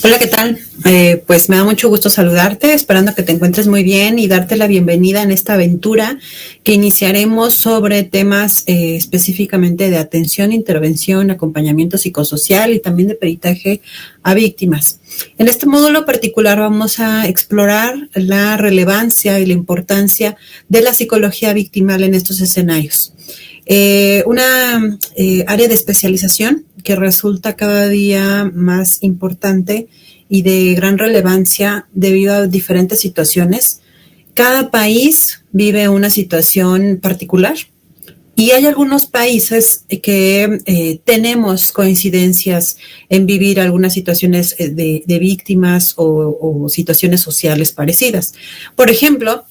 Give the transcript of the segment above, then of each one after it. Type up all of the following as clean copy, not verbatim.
Hola, ¿qué tal? Pues me da mucho gusto saludarte, esperando que te encuentres muy bien y darte la bienvenida en esta aventura que iniciaremos sobre temas específicamente de atención, intervención, acompañamiento psicosocial y también de peritaje a víctimas. En este módulo particular vamos a explorar la relevancia y la importancia de la psicología victimal en estos escenarios. Una área de especialización que resulta cada día más importante y de gran relevancia debido a diferentes situaciones. Cada país vive una situación particular y hay algunos países que tenemos coincidencias en vivir algunas situaciones de víctimas o situaciones sociales parecidas. Por ejemplo,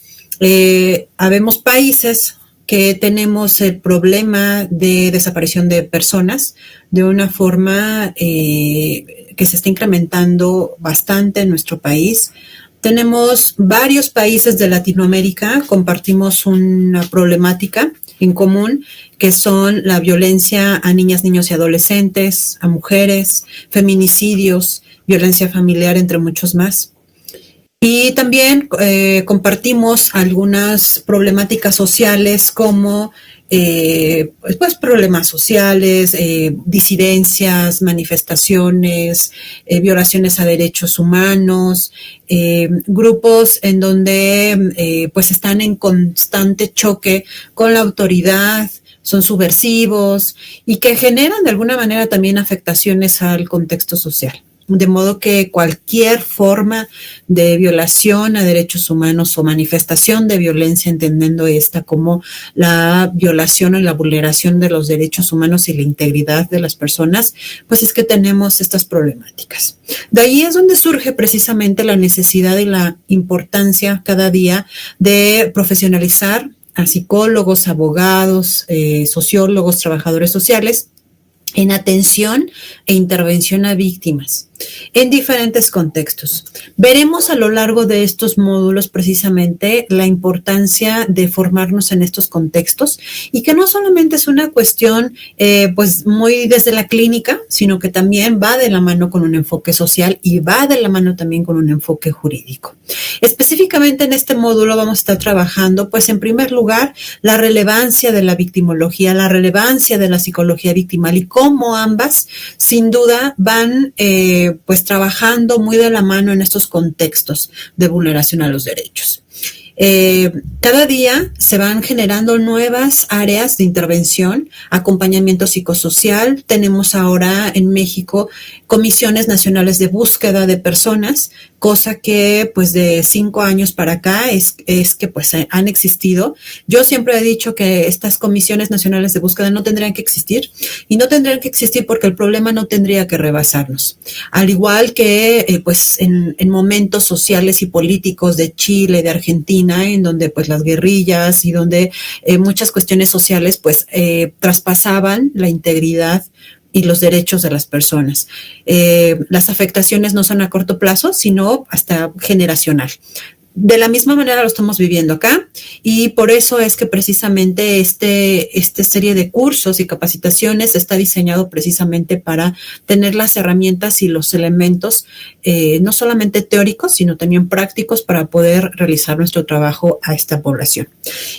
habemos países que tenemos el problema de desaparición de personas de una forma que se está incrementando bastante en nuestro país. Tenemos varios países de Latinoamérica, compartimos una problemática en común, que son la violencia a niñas, niños y adolescentes, a mujeres, feminicidios, violencia familiar, entre muchos más. Y también compartimos algunas problemáticas sociales como pues problemas sociales, disidencias, manifestaciones, violaciones a derechos humanos, grupos en donde pues están en constante choque con la autoridad, son subversivos y que generan de alguna manera también afectaciones al contexto social. De modo que cualquier forma de violación a derechos humanos o manifestación de violencia, entendiendo esta como la violación o la vulneración de los derechos humanos y la integridad de las personas, pues es que tenemos estas problemáticas. De ahí es donde surge precisamente la necesidad y la importancia cada día de profesionalizar a psicólogos, abogados, sociólogos, trabajadores sociales, en atención e intervención a víctimas en diferentes contextos. Veremos a lo largo de estos módulos precisamente la importancia de formarnos en estos contextos y que no solamente es una cuestión pues muy desde la clínica, sino que también va de la mano con un enfoque social y va de la mano también con un enfoque jurídico. Específicamente en este módulo vamos a estar trabajando pues en primer lugar la relevancia de la victimología, la relevancia de la psicología victimal y cómo ambas sin duda van pues trabajando muy de la mano en estos contextos de vulneración a los derechos. Cada día se van generando nuevas áreas de intervención, acompañamiento psicosocial. Tenemos ahora en México comisiones nacionales de búsqueda de personas, cosa que pues de 5 años para acá es que pues han existido. Yo siempre he dicho que estas comisiones nacionales de búsqueda no tendrían que existir y no tendrían que existir porque el problema no tendría que rebasarnos. Al igual que pues en momentos sociales y políticos de Chile, de Argentina, en donde pues las guerrillas y donde muchas cuestiones sociales pues traspasaban la integridad y los derechos de las personas. Las afectaciones no son a corto plazo, sino hasta generacional. De la misma manera lo estamos viviendo acá y por eso es que precisamente esta serie de cursos y capacitaciones está diseñado precisamente para tener las herramientas y los elementos no solamente teóricos, sino también prácticos para poder realizar nuestro trabajo a esta población.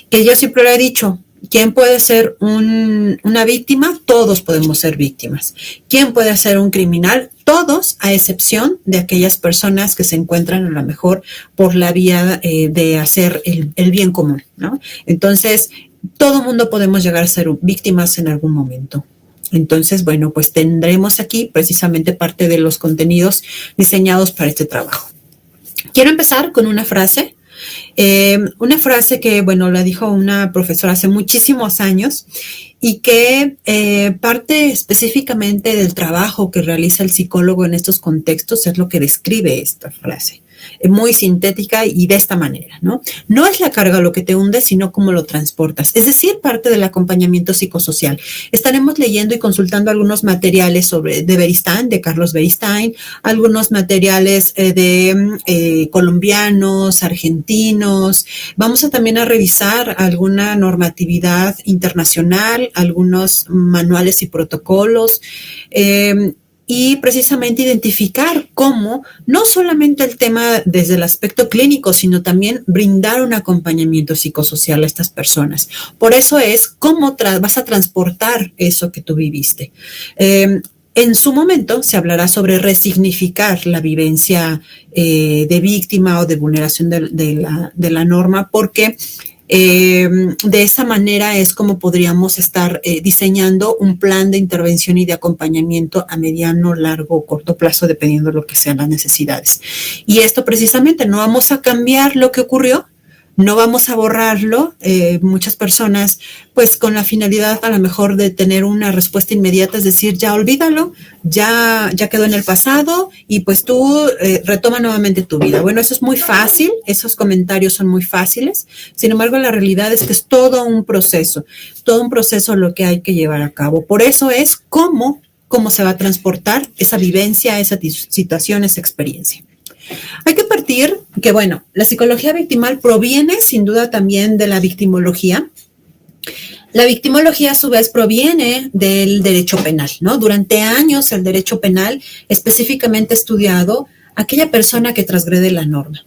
Que yo siempre lo he dicho, ¿quién puede ser una víctima? Todos podemos ser víctimas. ¿Quién puede ser un criminal? Todos, a excepción de aquellas personas que se encuentran a lo mejor por la vía de hacer el bien común, ¿no? Entonces, todo mundo podemos llegar a ser víctimas en algún momento. Entonces, bueno, pues tendremos aquí precisamente parte de los contenidos diseñados para este trabajo. Quiero empezar con una frase que, bueno, la dijo una profesora hace muchísimos años y que parte específicamente del trabajo que realiza el psicólogo en estos contextos es lo que describe esta frase. Muy sintética y de esta manera, ¿no? No es la carga lo que te hunde, sino cómo lo transportas. Es decir, parte del acompañamiento psicosocial. Estaremos leyendo y consultando algunos materiales de Beristain, de Carlos Beristain, algunos materiales de colombianos, argentinos. Vamos también a revisar alguna normatividad internacional, algunos manuales y protocolos. y precisamente identificar cómo no solamente el tema desde el aspecto clínico, sino también brindar un acompañamiento psicosocial a estas personas. Por eso es cómo vas a transportar eso que tú viviste. En su momento se hablará sobre resignificar la vivencia de víctima o de vulneración de la norma, porque de esa manera es como podríamos estar diseñando un plan de intervención y de acompañamiento a mediano, largo o corto plazo, dependiendo de lo que sean las necesidades. Y esto precisamente, no vamos a cambiar lo que ocurrió, no vamos a borrarlo. Muchas personas, pues con la finalidad a lo mejor de tener una respuesta inmediata, es decir, ya olvídalo, ya quedó en el pasado y pues tú retoma nuevamente tu vida. Bueno, eso es muy fácil, esos comentarios son muy fáciles. Sin embargo, la realidad es que es todo un proceso lo que hay que llevar a cabo. Por eso es cómo se va a transportar esa vivencia, esa situación, esa experiencia. Hay que partir que, bueno, la psicología victimal proviene sin duda también de la victimología. La victimología a su vez proviene del derecho penal, ¿no? Durante años el derecho penal específicamente ha estudiado a aquella persona que transgrede la norma,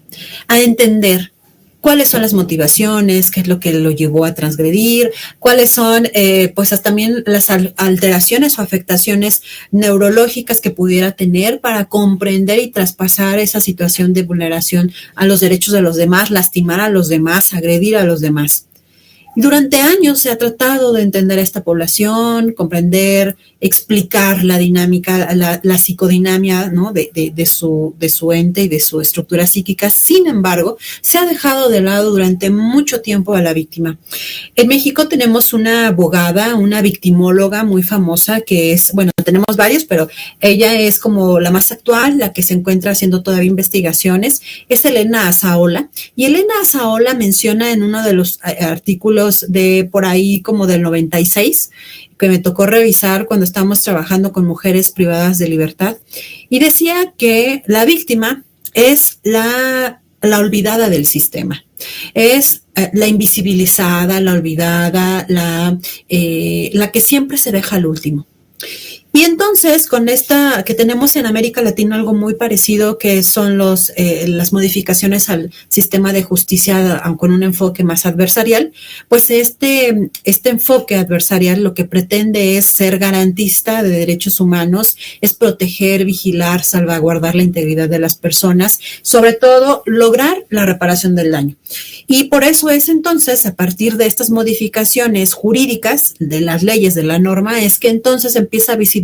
a entender cuáles son las motivaciones, qué es lo que lo llevó a transgredir, cuáles son pues también las alteraciones o afectaciones neurológicas que pudiera tener para comprender y traspasar esa situación de vulneración a los derechos de los demás, lastimar a los demás, agredir a los demás. Durante años se ha tratado de entender a esta población, comprender, explicar la dinámica, la psicodinamia, ¿no? de su ente y de su estructura psíquica. Sin embargo, se ha dejado de lado durante mucho tiempo a la víctima. En México tenemos una abogada, una victimóloga muy famosa que es, bueno, tenemos varios, pero ella es como la más actual, la que se encuentra haciendo todavía investigaciones, es Elena Azaola. Y Elena Azaola menciona en uno de los artículos de por ahí como del 96, que me tocó revisar cuando estábamos trabajando con mujeres privadas de libertad, y decía que la víctima es la olvidada del sistema, es la invisibilizada, la olvidada, la que siempre se deja al último. Y entonces, con esta que tenemos en América Latina algo muy parecido, que son las modificaciones al sistema de justicia con un enfoque más adversarial, pues este enfoque adversarial lo que pretende es ser garantista de derechos humanos, es proteger, vigilar, salvaguardar la integridad de las personas, sobre todo lograr la reparación del daño. Y por eso es entonces, a partir de estas modificaciones jurídicas de las leyes, de la norma, es que entonces empieza a visibilizarse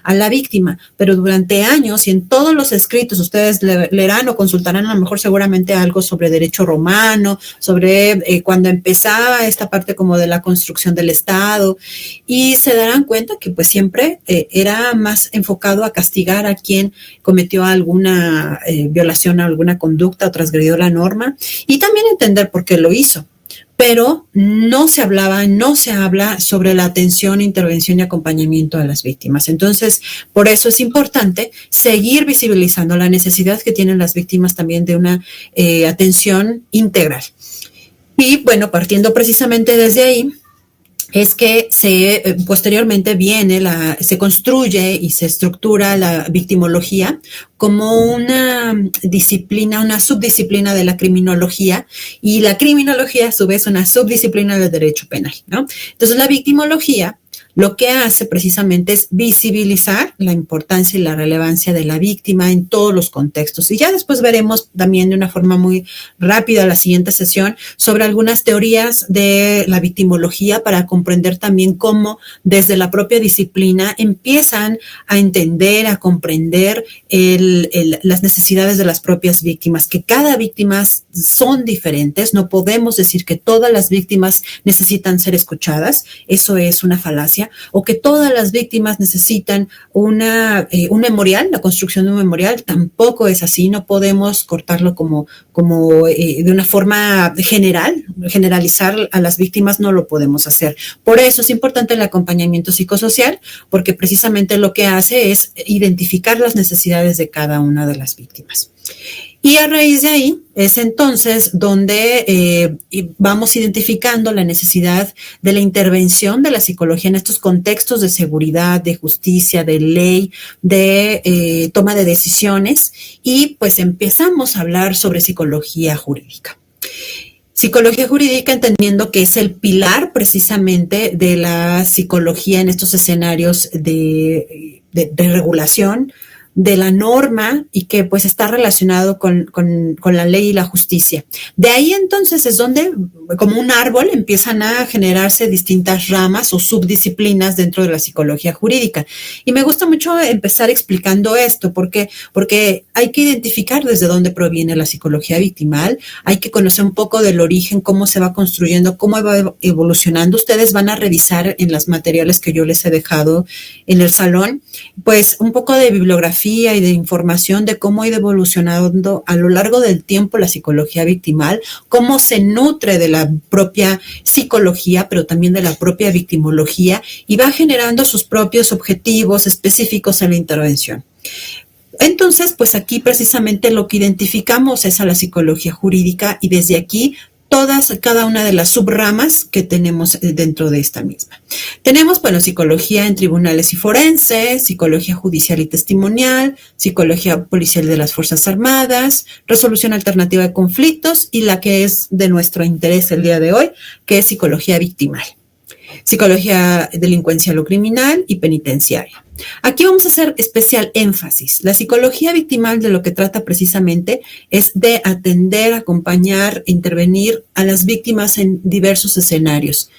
a la víctima. Pero durante años y en todos los escritos, ustedes leerán o consultarán a lo mejor seguramente algo sobre derecho romano, sobre cuando empezaba esta parte como de la construcción del Estado, y se darán cuenta que pues siempre era más enfocado a castigar a quien cometió alguna violación a alguna conducta o transgredió la norma, y también entender por qué lo hizo. Pero no se habla sobre la atención, intervención y acompañamiento a las víctimas. Entonces, por eso es importante seguir visibilizando la necesidad que tienen las víctimas también de una atención integral. Y bueno, partiendo precisamente desde ahí, es que posteriormente se construye y se estructura la victimología como una disciplina, una subdisciplina de la criminología, y la criminología a su vez una subdisciplina del derecho penal, ¿no? Entonces la victimología lo que hace precisamente es visibilizar la importancia y la relevancia de la víctima en todos los contextos. Y ya después veremos también de una forma muy rápida la siguiente sesión sobre algunas teorías de la victimología para comprender también cómo desde la propia disciplina empiezan a entender, a comprender las necesidades de las propias víctimas, que cada víctima son diferentes. No podemos decir que todas las víctimas necesitan ser escuchadas. Eso es una falacia. O que todas las víctimas necesitan un memorial, la construcción de un memorial, tampoco es así. No podemos cortarlo como de una forma generalizar a las víctimas, no lo podemos hacer. Por eso es importante el acompañamiento psicosocial, porque precisamente lo que hace es identificar las necesidades de cada una de las víctimas. Y a raíz de ahí es entonces donde vamos identificando la necesidad de la intervención de la psicología en estos contextos de seguridad, de justicia, de ley, de toma de decisiones, y pues empezamos a hablar sobre psicología jurídica. Psicología jurídica, entendiendo que es el pilar precisamente de la psicología en estos escenarios de regulación de la norma, y que pues está relacionado con la ley y la justicia. De ahí entonces es donde, como un árbol, empiezan a generarse distintas ramas o subdisciplinas dentro de la psicología jurídica. Y me gusta mucho empezar explicando esto, porque hay que identificar desde dónde proviene la psicología victimal, hay que conocer un poco del origen, cómo se va construyendo, cómo va evolucionando. Ustedes van a revisar en los materiales que yo les he dejado en el salón, pues un poco de bibliografía y de información de cómo ha ido evolucionando a lo largo del tiempo la psicología victimal, cómo se nutre de la propia psicología, pero también de la propia victimología, y va generando sus propios objetivos específicos en la intervención. Entonces, pues aquí precisamente lo que identificamos es a la psicología jurídica, y desde aquí cada una de las subramas que tenemos dentro de esta misma. Tenemos, bueno, psicología en tribunales y forense, psicología judicial y testimonial, psicología policial de las Fuerzas Armadas, resolución alternativa de conflictos, y la que es de nuestro interés el día de hoy, que es psicología victimal. Psicología delincuencial o criminal y penitenciaria. Aquí vamos a hacer especial énfasis. La psicología victimal de lo que trata precisamente es de atender, acompañar, intervenir a las víctimas en diversos escenarios.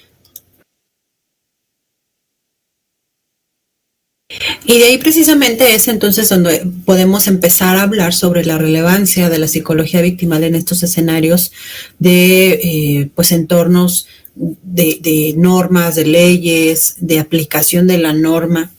Y de ahí precisamente es entonces donde podemos empezar a hablar sobre la relevancia de la psicología victimal en estos escenarios de pues entornos de normas, de leyes, de aplicación de la norma.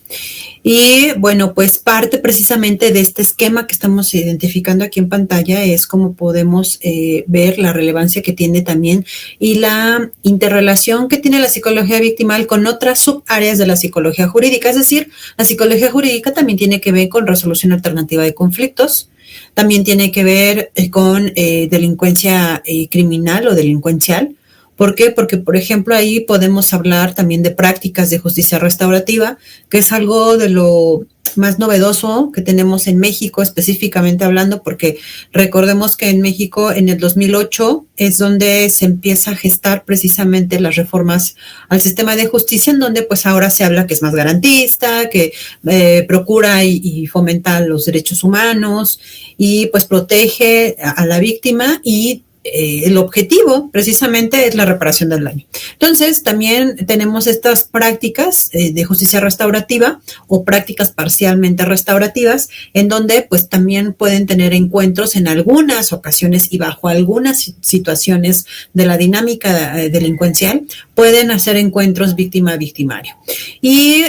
Y bueno, pues parte precisamente de este esquema que estamos identificando aquí en pantalla es cómo podemos ver la relevancia que tiene también y la interrelación que tiene la psicología victimal con otras subáreas de la psicología jurídica. Es decir, la psicología jurídica también tiene que ver con resolución alternativa de conflictos, también tiene que ver con delincuencia criminal o delincuencial. ¿Por qué? Porque, por ejemplo, ahí podemos hablar también de prácticas de justicia restaurativa, que es algo de lo más novedoso que tenemos en México, específicamente hablando, porque recordemos que en México en el 2008 es donde se empieza a gestar precisamente las reformas al sistema de justicia, en donde pues ahora se habla que es más garantista, que procura y fomenta los derechos humanos y pues protege a la víctima, y el objetivo precisamente es la reparación del daño. Entonces, también tenemos estas prácticas de justicia restaurativa o prácticas parcialmente restaurativas, en donde pues también pueden tener encuentros en algunas ocasiones y bajo algunas situaciones de la dinámica delincuencial, pueden hacer encuentros víctima-victimario. Y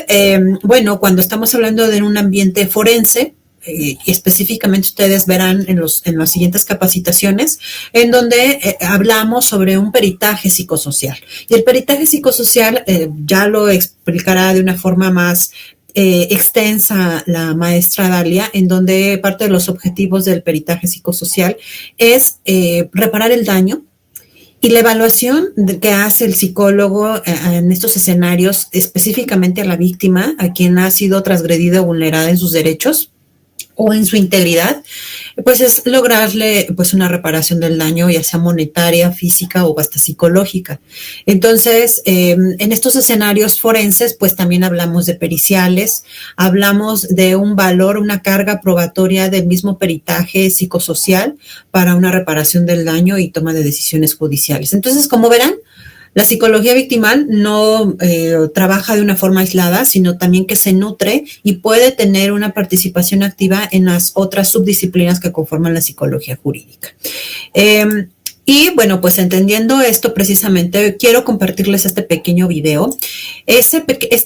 bueno, cuando estamos hablando de un ambiente forense, y específicamente ustedes verán en las siguientes capacitaciones, en donde hablamos sobre un peritaje psicosocial. Y el peritaje psicosocial ya lo explicará de una forma más extensa la maestra Dalia, en donde parte de los objetivos del peritaje psicosocial es reparar el daño. Y la evaluación que hace el psicólogo en estos escenarios, específicamente a la víctima, a quien ha sido transgredida o vulnerada en sus derechos o en su integridad, pues es lograrle pues una reparación del daño, ya sea monetaria, física o hasta psicológica. Entonces, en estos escenarios forenses, pues también hablamos de periciales, hablamos de un valor, una carga probatoria del mismo peritaje psicosocial para una reparación del daño y toma de decisiones judiciales. Entonces, como verán, la psicología victimal no trabaja de una forma aislada, sino también que se nutre y puede tener una participación activa en las otras subdisciplinas que conforman la psicología jurídica. Y bueno, pues entendiendo esto precisamente, quiero compartirles este pequeño video. Este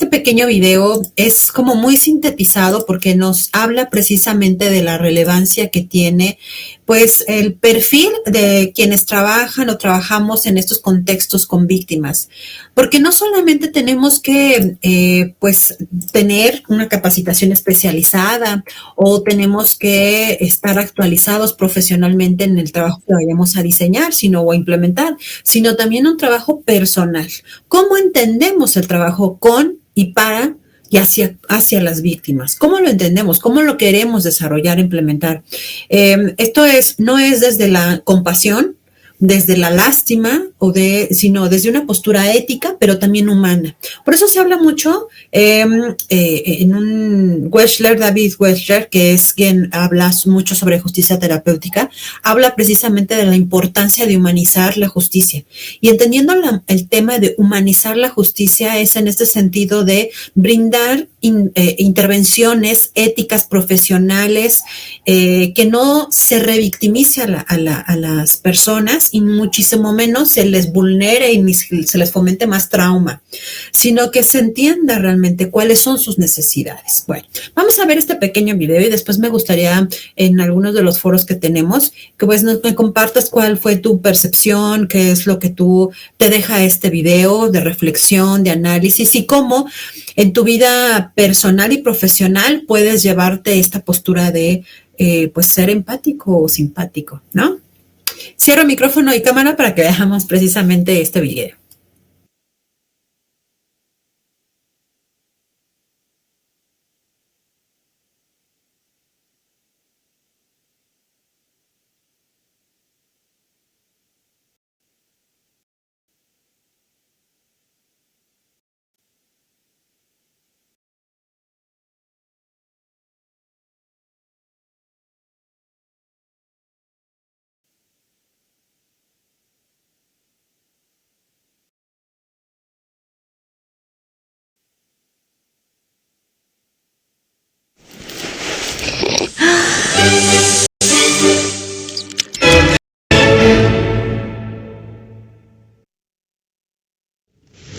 pequeño video es como muy sintetizado porque nos habla precisamente de la relevancia que tiene pues el perfil de quienes trabajan o trabajamos en estos contextos con víctimas, porque no solamente tenemos que pues tener una capacitación especializada o tenemos que estar actualizados profesionalmente en el trabajo que vayamos a diseñar, sino o a implementar, sino también un trabajo personal. ¿Cómo entendemos el trabajo con y para y hacia las víctimas? ¿Cómo lo entendemos? ¿Cómo lo queremos desarrollar, implementar? Esto no es desde la compasión, desde la lástima, sino desde una postura ética, pero también humana. Por eso se habla mucho en un David Wechsler, que es quien habla mucho sobre justicia terapéutica, habla precisamente de la importancia de humanizar la justicia. Y entendiendo el tema de humanizar la justicia es en este sentido de brindar intervenciones éticas, profesionales, que no se revictimice a las personas y muchísimo menos se les vulnere y se les fomente más trauma, sino que se entienda realmente cuáles son sus necesidades. Bueno, vamos a ver este pequeño video y después me gustaría en algunos de los foros que tenemos que pues me compartas cuál fue tu percepción, qué es lo que te deja este video de reflexión, de análisis y cómo en tu vida personal y profesional puedes llevarte esta postura de pues ser empático o simpático, ¿no? Cierro micrófono y cámara para que veamos precisamente este video.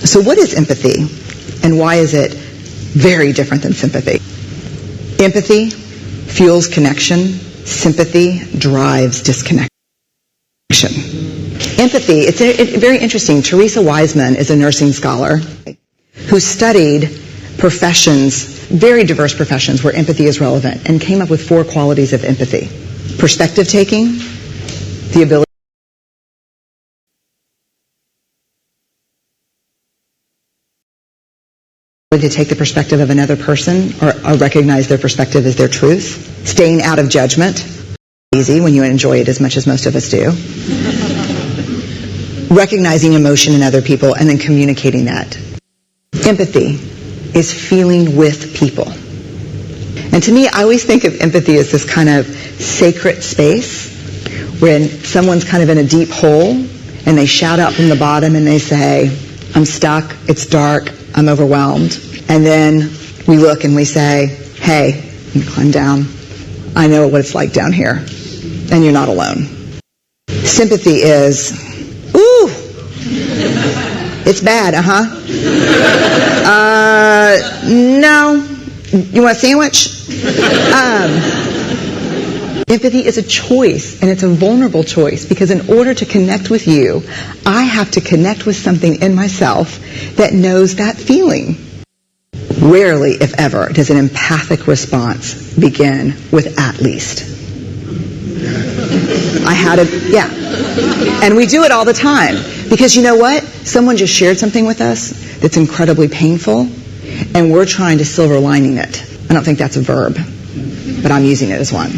So what is empathy, and why is it very different than sympathy? Empathy fuels connection. Sympathy drives disconnection. Empathy, it's very interesting. Teresa Wiseman is a nursing scholar who studied professions, very diverse professions where empathy is relevant, and came up with 4 qualities of empathy. Perspective taking, the ability to take the perspective of another person or recognize their perspective as their truth. Staying out of judgment. Easy when you enjoy it as much as most of us do. Recognizing emotion in other people and then communicating that. Empathy is feeling with people. And to me, I always think of empathy as this kind of sacred space when someone's kind of in a deep hole and they shout out from the bottom and they say, I'm stuck, it's dark, I'm overwhelmed. And then we look and we say, hey, you climb down. I know what it's like down here. And you're not alone. Sympathy is, ooh, it's bad, no. You want a sandwich? Empathy is a choice, and it's a vulnerable choice, because in order to connect with you, I have to connect with something in myself that knows that feeling. Rarely, if ever, does an empathic response begin with at least. And we do it all the time, because you know what? Someone just shared something with us that's incredibly painful, and we're trying to silver lining it. I don't think that's a verb, but I'm using it as one.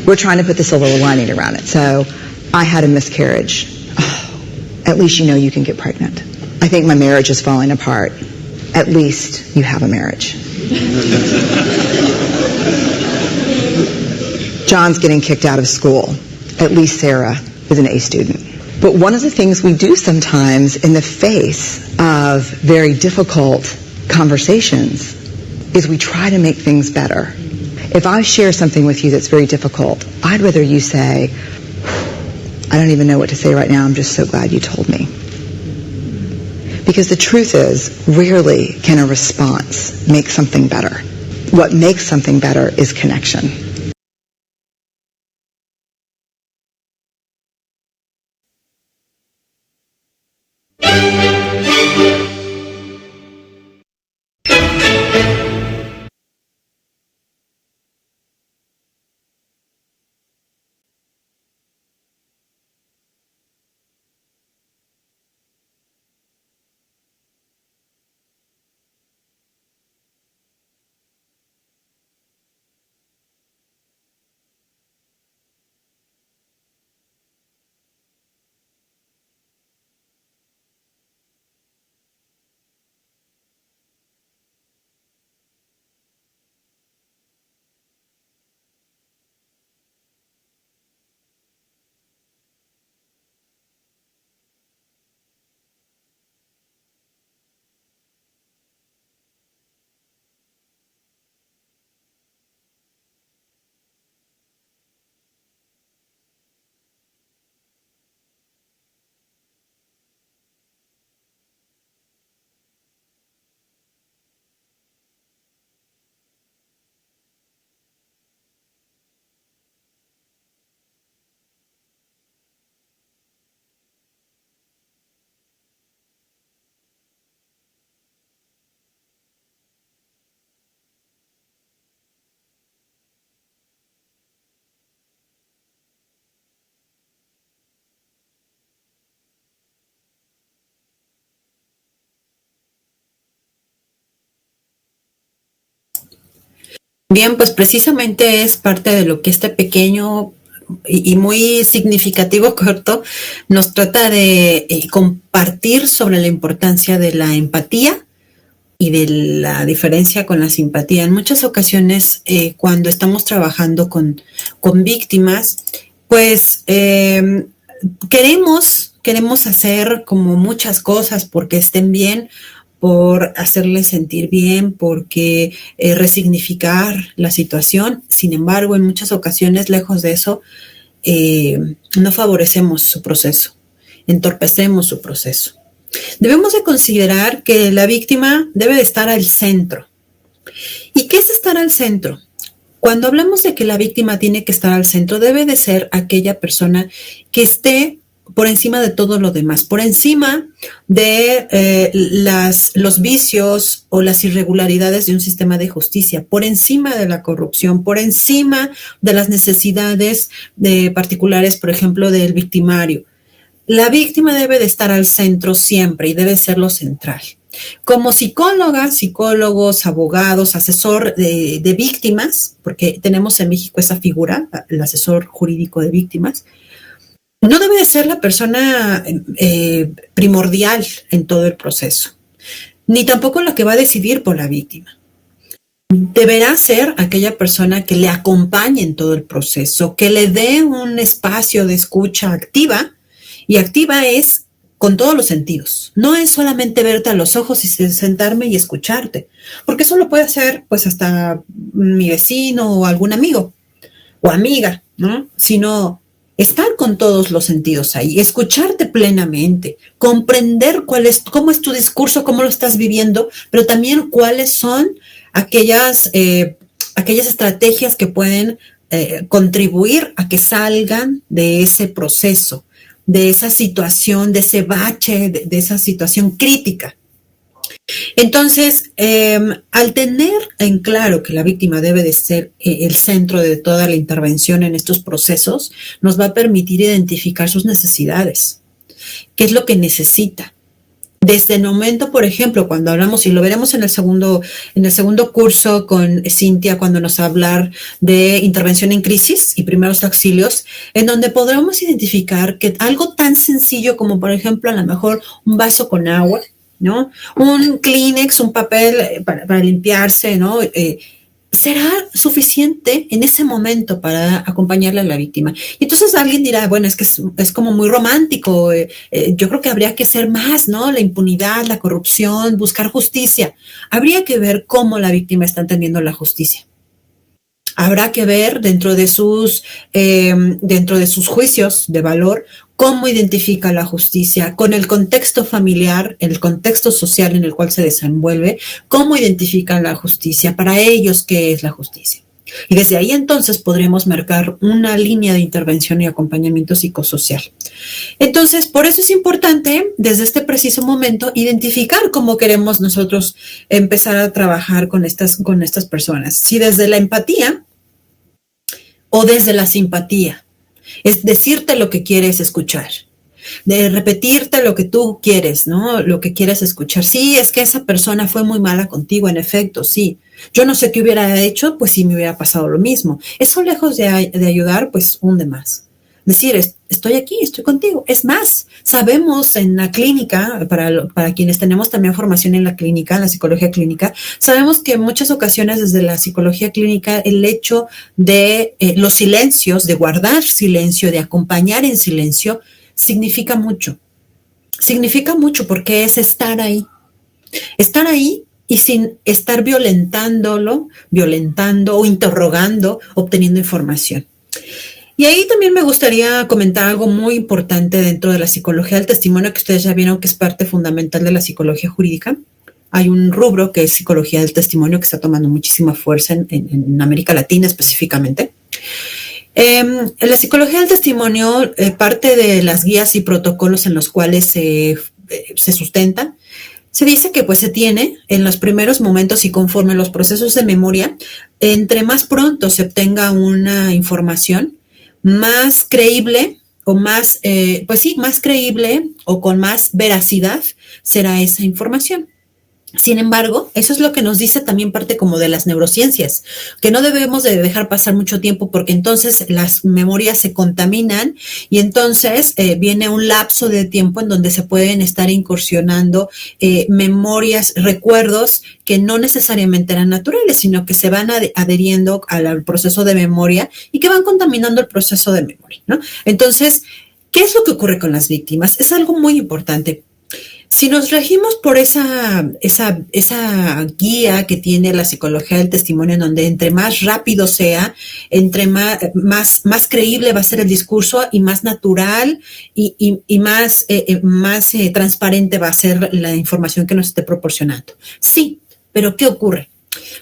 We're trying to put the silver lining around it. So I had a miscarriage. Oh, at least you know you can get pregnant. I think my marriage is falling apart. At least you have a marriage. John's getting kicked out of school. At least Sarah is an A student. But one of the things we do sometimes in the face of very difficult conversations is we try to make things better. If I share something with you that's very difficult, I'd rather you say, I don't even know what to say right now, I'm just so glad you told me. Because the truth is, rarely can a response make something better. What makes something better is connection. Bien, pues precisamente es parte de lo que este pequeño y muy significativo corto nos trata de compartir sobre la importancia de la empatía y de la diferencia con la simpatía. En muchas ocasiones, cuando estamos trabajando con víctimas, pues queremos hacer como muchas cosas porque estén bien, por hacerles sentir bien, porque resignificar la situación. Sin embargo, en muchas ocasiones, lejos de eso, no favorecemos su proceso, entorpecemos su proceso. Debemos de considerar que la víctima debe de estar al centro. ¿Y qué es estar al centro? Cuando hablamos de que la víctima tiene que estar al centro, debe de ser aquella persona que esté por encima de todo lo demás, por encima de los vicios o las irregularidades de un sistema de justicia, por encima de la corrupción, por encima de las necesidades particulares, por ejemplo, del victimario. La víctima debe de estar al centro siempre y debe ser lo central. Como psicóloga, psicólogos, abogados, asesor de víctimas, porque tenemos en México esa figura, el asesor jurídico de víctimas, no debe de ser la persona primordial en todo el proceso, ni tampoco la que va a decidir por la víctima. Deberá ser aquella persona que le acompañe en todo el proceso, que le dé un espacio de escucha activa, y activa es con todos los sentidos. No es solamente verte a los ojos y sentarme y escucharte, porque eso lo puede hacer pues hasta mi vecino o algún amigo o amiga, ¿no? Sino estar con todos los sentidos ahí, escucharte plenamente, comprender cómo es tu discurso, cómo lo estás viviendo, pero también cuáles son aquellas estrategias que pueden contribuir a que salgan de ese proceso, de esa situación, de ese bache, de esa situación crítica. Entonces, al tener en claro que la víctima debe de ser el centro de toda la intervención en estos procesos, nos va a permitir identificar sus necesidades, qué es lo que necesita. Desde el momento, por ejemplo, cuando hablamos, y lo veremos en el segundo curso con Cintia, cuando nos va a hablar de intervención en crisis y primeros auxilios, en donde podremos identificar que algo tan sencillo como, por ejemplo, a lo mejor un vaso con agua, ¿no? Un Kleenex, un papel para limpiarse, ¿no? Será suficiente en ese momento para acompañarle a la víctima. Y entonces alguien dirá, bueno, es que es como muy romántico, yo creo que habría que hacer más, ¿no? La impunidad, la corrupción, buscar justicia. Habría que ver cómo la víctima está entendiendo la justicia. Habrá que ver dentro de sus juicios de valor cómo identifica la justicia, con el contexto familiar, el contexto social en el cual se desenvuelve, cómo identifican la justicia, para ellos qué es la justicia. Y desde ahí entonces podremos marcar una línea de intervención y acompañamiento psicosocial. Entonces, por eso es importante, desde este preciso momento, identificar cómo queremos nosotros empezar a trabajar con estas personas. Si desde la empatía o desde la simpatía. Es decirte lo que quieres escuchar, de repetirte lo que tú quieres, ¿no? Lo que quieres escuchar. Sí, es que esa persona fue muy mala contigo, en efecto, sí. Yo no sé qué hubiera hecho, pues sí me hubiera pasado lo mismo. Eso lejos de ayudar, pues hunde más. Decir, estoy aquí, estoy contigo. Es más, sabemos en la clínica, para quienes tenemos también formación en la clínica, en la psicología clínica, sabemos que en muchas ocasiones desde la psicología clínica el hecho de los silencios, de guardar silencio, de acompañar en silencio, significa mucho. Significa mucho porque es estar ahí. Estar ahí y sin estar violentando o interrogando, obteniendo información. Y ahí también me gustaría comentar algo muy importante dentro de la psicología del testimonio, que ustedes ya vieron que es parte fundamental de la psicología jurídica. Hay un rubro que es psicología del testimonio que está tomando muchísima fuerza en América Latina específicamente. La psicología del testimonio, parte de las guías y protocolos en los cuales se sustentan, se dice que pues se tiene en los primeros momentos y conforme los procesos de memoria, entre más pronto se obtenga una información, más creíble o más creíble o con más veracidad será esa información. Sin embargo, eso es lo que nos dice también parte como de las neurociencias, que no debemos de dejar pasar mucho tiempo porque entonces las memorias se contaminan y entonces viene un lapso de tiempo en donde se pueden estar incursionando memorias, recuerdos que no necesariamente eran naturales, sino que se van adheriendo al proceso de memoria y que van contaminando el proceso de memoria, ¿no? Entonces, ¿qué es lo que ocurre con las víctimas? Es algo muy importante. Si nos regimos por esa guía que tiene la psicología del testimonio, en donde entre más rápido sea, entre más creíble va a ser el discurso y más natural y más transparente va a ser la información que nos esté proporcionando. Sí, pero ¿qué ocurre?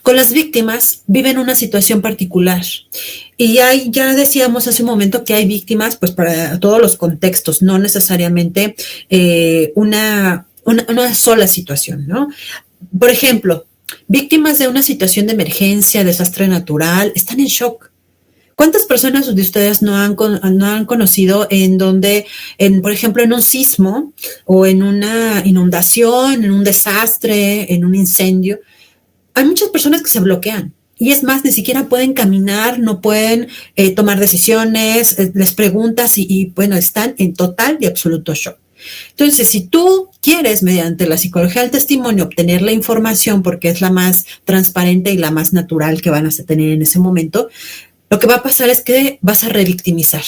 Con las víctimas viven una situación particular y ya decíamos hace un momento que hay víctimas pues para todos los contextos, no necesariamente una sola situación, ¿no? Por ejemplo, víctimas de una situación de emergencia, desastre natural, están en shock. ¿Cuántas personas de ustedes no han conocido en donde, por ejemplo, en un sismo o en una inundación, en un desastre, en un incendio, hay muchas personas que se bloquean? Y es más, ni siquiera pueden caminar, no pueden tomar decisiones, les preguntas bueno, están en total y absoluto shock. Entonces, si tú quieres, mediante la psicología del testimonio, obtener la información porque es la más transparente y la más natural que van a tener en ese momento, lo que va a pasar es que vas a revictimizar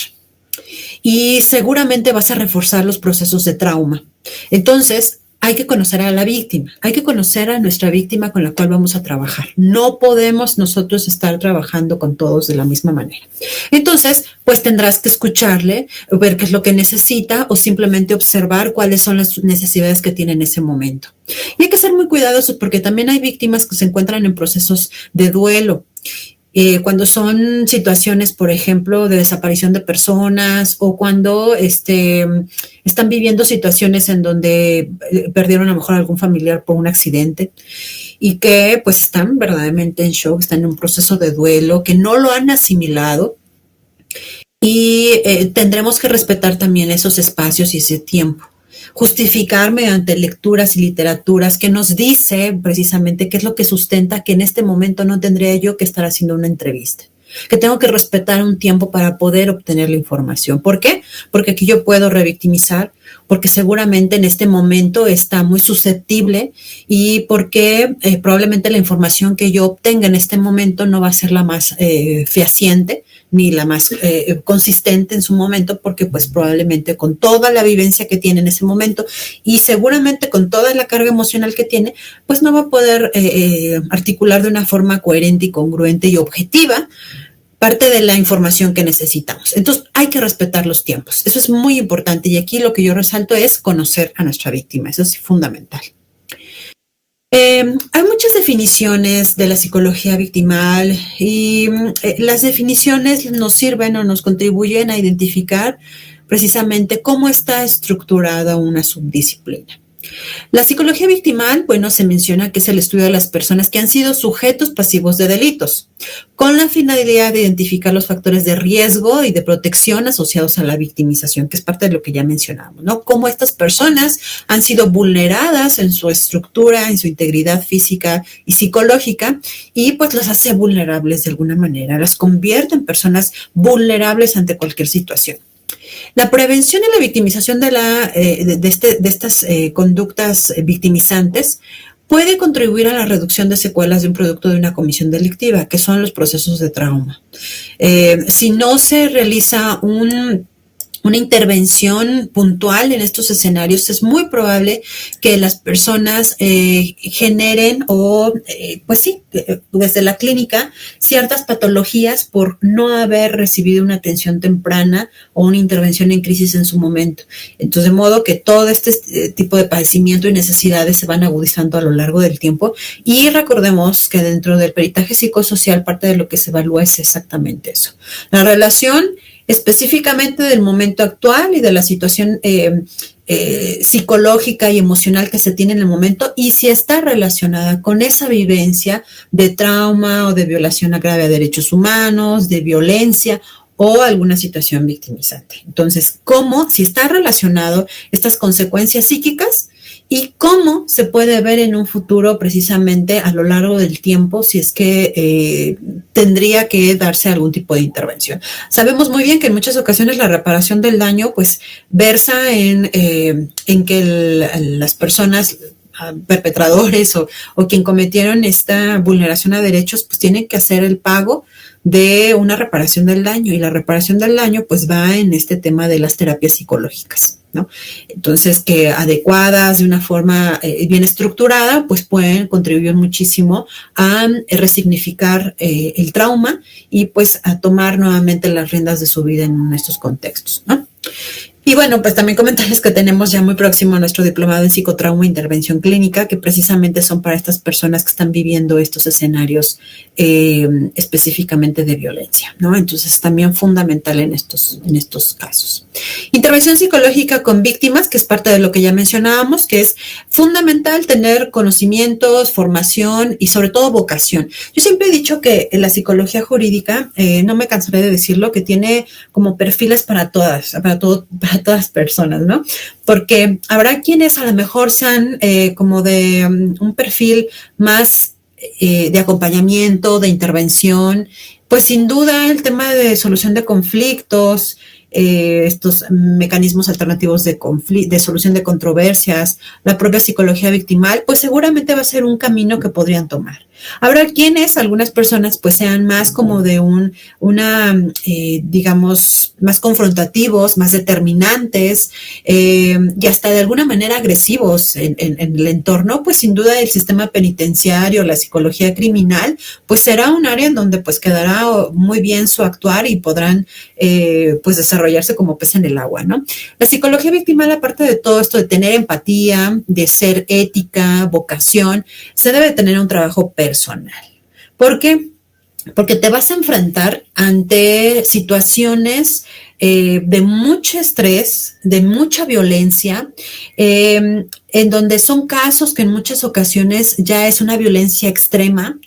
y seguramente vas a reforzar los procesos de trauma. Entonces, hay que conocer a la víctima, hay que conocer a nuestra víctima con la cual vamos a trabajar. No podemos nosotros estar trabajando con todos de la misma manera. Entonces, pues tendrás que escucharle, ver qué es lo que necesita o simplemente observar cuáles son las necesidades que tiene en ese momento. Y hay que ser muy cuidadosos porque también hay víctimas que se encuentran en procesos de duelo. Cuando son situaciones, por ejemplo, de desaparición de personas o cuando están viviendo situaciones en donde perdieron a lo mejor algún familiar por un accidente y que pues están verdaderamente en shock, están en un proceso de duelo, que no lo han asimilado y tendremos que respetar también esos espacios y ese tiempo. Justificar mediante lecturas y literaturas que nos dice precisamente qué es lo que sustenta que en este momento no tendría yo que estar haciendo una entrevista, que tengo que respetar un tiempo para poder obtener la información. ¿Por qué? Porque aquí yo puedo revictimizar, porque seguramente en este momento está muy susceptible y porque probablemente la información que yo obtenga en este momento no va a ser la más fehaciente ni la más consistente en su momento, porque pues probablemente con toda la vivencia que tiene en ese momento y seguramente con toda la carga emocional que tiene, pues no va a poder articular de una forma coherente y congruente y objetiva parte de la información que necesitamos. Entonces hay que respetar los tiempos. Eso es muy importante y aquí lo que yo resalto es conocer a nuestra víctima. Eso es fundamental. Hay muchas definiciones de la psicología victimal y las definiciones nos sirven o nos contribuyen a identificar precisamente cómo está estructurada una subdisciplina. La psicología victimal, bueno, se menciona que es el estudio de las personas que han sido sujetos pasivos de delitos, con la finalidad de identificar los factores de riesgo y de protección asociados a la victimización, que es parte de lo que ya mencionamos, ¿no? Cómo estas personas han sido vulneradas en su estructura, en su integridad física y psicológica, y pues las hace vulnerables de alguna manera, las convierte en personas vulnerables ante cualquier situación. La prevención y la victimización de estas conductas victimizantes puede contribuir a la reducción de secuelas de un producto de una comisión delictiva, que son los procesos de trauma. Si no se realiza una intervención puntual en estos escenarios, es muy probable que las personas generen pues sí, desde la clínica, ciertas patologías por no haber recibido una atención temprana o una intervención en crisis en su momento. Entonces, de modo que todo este tipo de padecimiento y necesidades se van agudizando a lo largo del tiempo. Y recordemos que dentro del peritaje psicosocial, parte de lo que se evalúa es exactamente eso. La relación específicamente del momento actual y de la situación psicológica y emocional que se tiene en el momento y si está relacionada con esa vivencia de trauma o de violación grave a derechos humanos, de violencia o alguna situación victimizante. Entonces, ¿cómo? Si está relacionado estas consecuencias psíquicas y cómo se puede ver en un futuro precisamente a lo largo del tiempo si es que tendría que darse algún tipo de intervención. Sabemos muy bien que en muchas ocasiones la reparación del daño pues versa en que las personas perpetradores o quien cometieron esta vulneración a derechos pues tienen que hacer el pago de una reparación del daño, y la reparación del daño pues va en este tema de las terapias psicológicas, ¿no? Entonces, que adecuadas, de una forma bien estructurada, pues pueden contribuir muchísimo a resignificar el trauma y pues a tomar nuevamente las riendas de su vida en estos contextos, ¿no? Y bueno, pues también comentarles que tenemos ya muy próximo nuestro diplomado en psicotrauma e intervención clínica, que precisamente son para estas personas que están viviendo estos escenarios específicamente de violencia, ¿no? Entonces también fundamental en estos casos. Intervención psicológica con víctimas, que es parte de lo que ya mencionábamos, que es fundamental tener conocimientos, formación y sobre todo vocación. Yo siempre he dicho que la psicología jurídica, no me cansaré de decirlo, que tiene como perfiles para todas personas, ¿no? Porque habrá quienes a lo mejor sean como de un perfil más de acompañamiento, de intervención, pues sin duda el tema de solución de conflictos, estos mecanismos alternativos de solución de controversias, la propia psicología victimal, pues seguramente va a ser un camino que podrían tomar. Habrá quienes, algunas personas, pues sean más como de digamos, más confrontativos, más determinantes y hasta de alguna manera agresivos en el entorno, pues sin duda el sistema penitenciario, la psicología criminal, pues será un área en donde pues quedará muy bien su actuar y podrán pues desarrollarse como pez en el agua, ¿no? La psicología victimal, aparte de todo esto de tener empatía, de ser ética, vocación, se debe tener un trabajo personal. ¿Por qué? Porque te vas a enfrentar ante situaciones de mucho estrés, de mucha violencia, en donde son casos que en muchas ocasiones ya es una violencia extrema,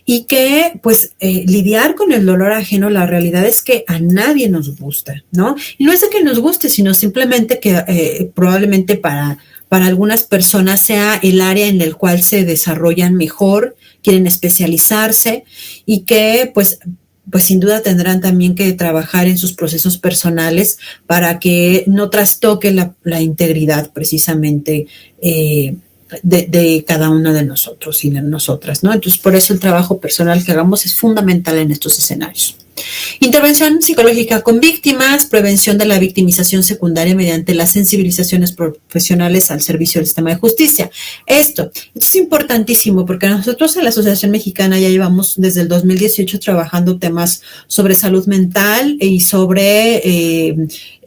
y que pues lidiar con el dolor ajeno, la realidad es que a nadie nos gusta, ¿no? Y no es de que nos guste, sino simplemente que probablemente para algunas personas sea el área en el cual se desarrollan mejor, quieren especializarse y que pues sin duda tendrán también que trabajar en sus procesos personales para que no trastoque la integridad precisamente de cada uno de nosotros y de nosotras, ¿no? Entonces, por eso el trabajo personal que hagamos es fundamental en estos escenarios. Intervención psicológica con víctimas, prevención de la victimización secundaria mediante las sensibilizaciones profesionales al servicio del sistema de justicia. Esto es importantísimo porque nosotros en la Asociación Mexicana ya llevamos desde el 2018 trabajando temas sobre salud mental y sobre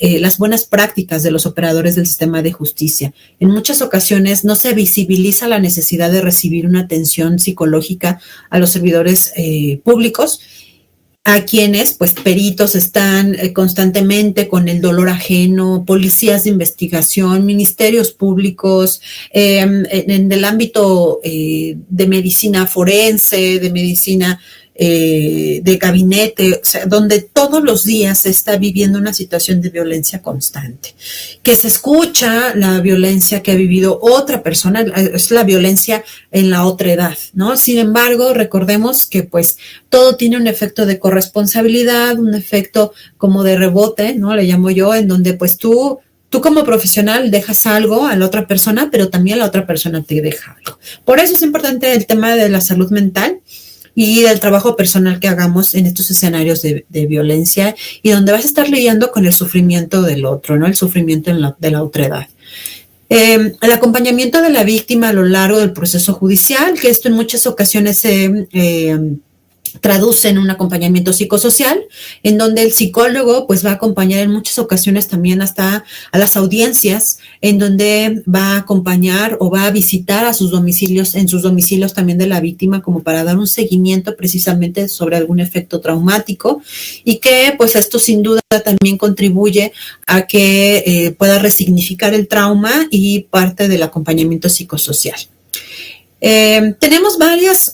las buenas prácticas de los operadores del sistema de justicia. En muchas ocasiones no se visibiliza la necesidad de recibir una atención psicológica a los servidores públicos, a quienes, pues, peritos están constantemente con el dolor ajeno, policías de investigación, ministerios públicos, en el ámbito de medicina forense, de medicina de gabinete, o sea, donde todos los días se está viviendo una situación de violencia constante, que se escucha la violencia que ha vivido otra persona, es la violencia en la otra edad, ¿no? Sin embargo, recordemos que pues todo tiene un efecto de corresponsabilidad, un efecto como de rebote, ¿no? Le llamo yo, en donde pues tú como profesional dejas algo a la otra persona, pero también la otra persona te deja algo. Por eso es importante el tema de la salud mental y del trabajo personal que hagamos en estos escenarios de violencia y donde vas a estar lidiando con el sufrimiento del otro, ¿no? El sufrimiento de la otra edad. El acompañamiento de la víctima a lo largo del proceso judicial, que esto en muchas ocasiones se traduce en un acompañamiento psicosocial, en donde el psicólogo pues va a acompañar en muchas ocasiones también hasta a las audiencias, en donde va a acompañar o va a visitar a sus domicilios, en sus domicilios también de la víctima, como para dar un seguimiento precisamente sobre algún efecto traumático, y que pues esto sin duda también contribuye a que pueda resignificar el trauma y parte del acompañamiento psicosocial. Tenemos varias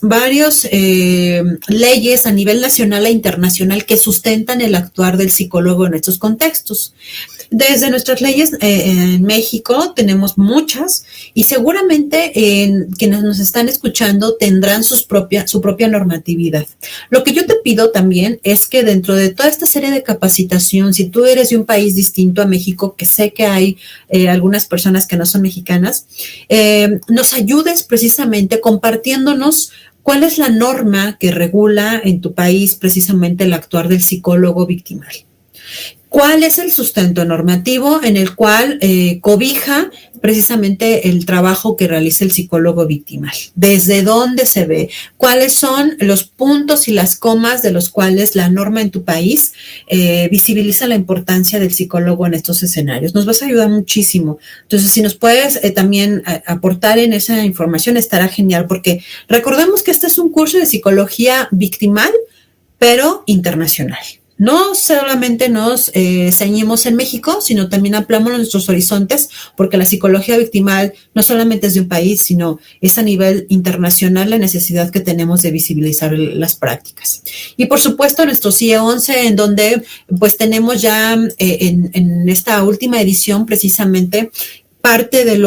leyes a nivel nacional e internacional que sustentan el actuar del psicólogo en estos contextos. Desde nuestras leyes en México tenemos muchas y seguramente quienes nos están escuchando tendrán su propia normatividad. Lo que yo te pido también es que dentro de toda esta serie de capacitación, si tú eres de un país distinto a México, que sé que hay algunas personas que no son mexicanas, nos ayudes precisamente compartiéndonos cuál es la norma que regula en tu país precisamente el actuar del psicólogo victimal. ¿Cuál es el sustento normativo en el cual cobija precisamente el trabajo que realiza el psicólogo victimal? ¿Desde dónde se ve? ¿Cuáles son los puntos y las comas de los cuales la norma en tu país visibiliza la importancia del psicólogo en estos escenarios? Nos vas a ayudar muchísimo. Entonces, si nos puedes también aportar en esa información, estará genial, porque recordemos que este es un curso de psicología victimal, pero internacional. No solamente nos ceñimos en México, sino también ampliamos nuestros horizontes, porque la psicología victimal no solamente es de un país, sino es a nivel internacional la necesidad que tenemos de visibilizar las prácticas. Y por supuesto nuestro CIE 11, en donde pues tenemos ya en esta última edición precisamente parte de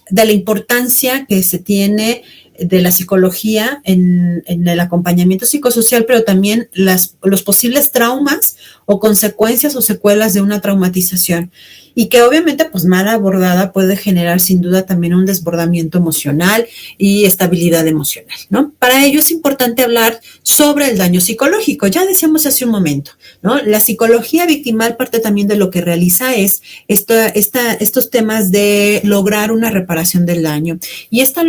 la importancia que se tiene de la psicología en el acompañamiento psicosocial, pero también los posibles traumas o consecuencias o secuelas de una traumatización, y que obviamente pues mal abordada puede generar sin duda también un desbordamiento emocional y estabilidad emocional, ¿no? Para ello es importante hablar sobre el daño psicológico. Ya decíamos hace un momento, ¿no? La psicología victimal parte también de lo que realiza es estos temas de lograr una reparación del daño, y esta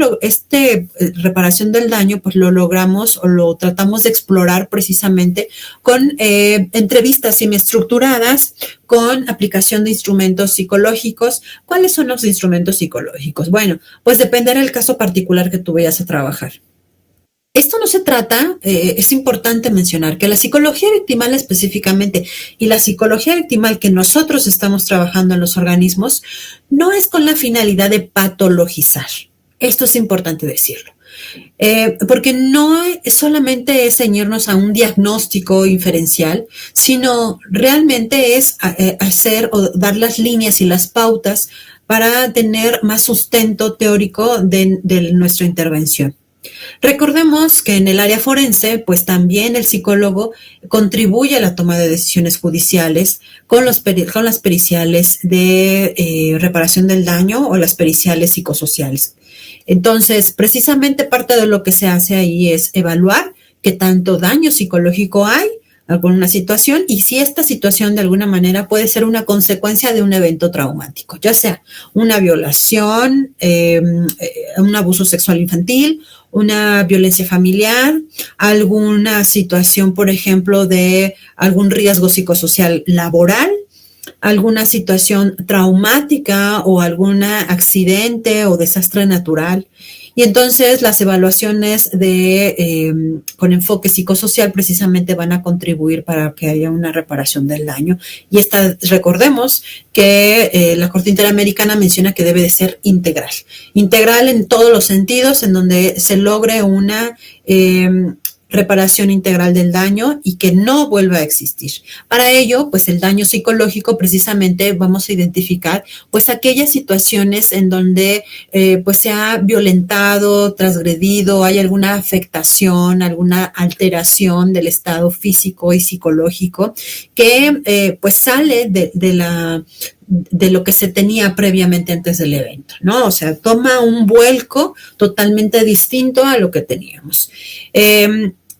reparación del daño pues lo logramos o lo tratamos de explorar precisamente con entrevistas semiestructuradas, con aplicación de instrumentos psicológicos. ¿Cuáles son los instrumentos psicológicos? Bueno, pues dependerá del caso particular que tú vayas a trabajar. Esto no se trata, es importante mencionar que la psicología victimal específicamente y la psicología victimal que nosotros estamos trabajando en los organismos no es con la finalidad de patologizar. Esto es importante decirlo. Porque no solamente es ceñirnos a un diagnóstico inferencial, sino realmente es hacer o dar las líneas y las pautas para tener más sustento teórico de nuestra intervención. Recordemos que en el área forense, pues también el psicólogo contribuye a la toma de decisiones judiciales con las periciales de reparación del daño o las periciales psicosociales. Entonces, precisamente parte de lo que se hace ahí es evaluar qué tanto daño psicológico hay con una situación y si esta situación de alguna manera puede ser una consecuencia de un evento traumático, ya sea una violación, un abuso sexual infantil, una violencia familiar, alguna situación, por ejemplo, de algún riesgo psicosocial laboral, alguna situación traumática o algún accidente o desastre natural. Y entonces las evaluaciones con enfoque psicosocial precisamente van a contribuir para que haya una reparación del daño. Y recordemos que la Corte Interamericana menciona que debe de ser integral. Integral en todos los sentidos, en donde se logre una reparación integral del daño y que no vuelva a existir. Para ello, pues el daño psicológico precisamente vamos a identificar pues aquellas situaciones en donde pues se ha violentado, transgredido, hay alguna afectación, alguna alteración del estado físico y psicológico que pues sale de lo que se tenía previamente antes del evento, ¿no? O sea, toma un vuelco totalmente distinto a lo que teníamos.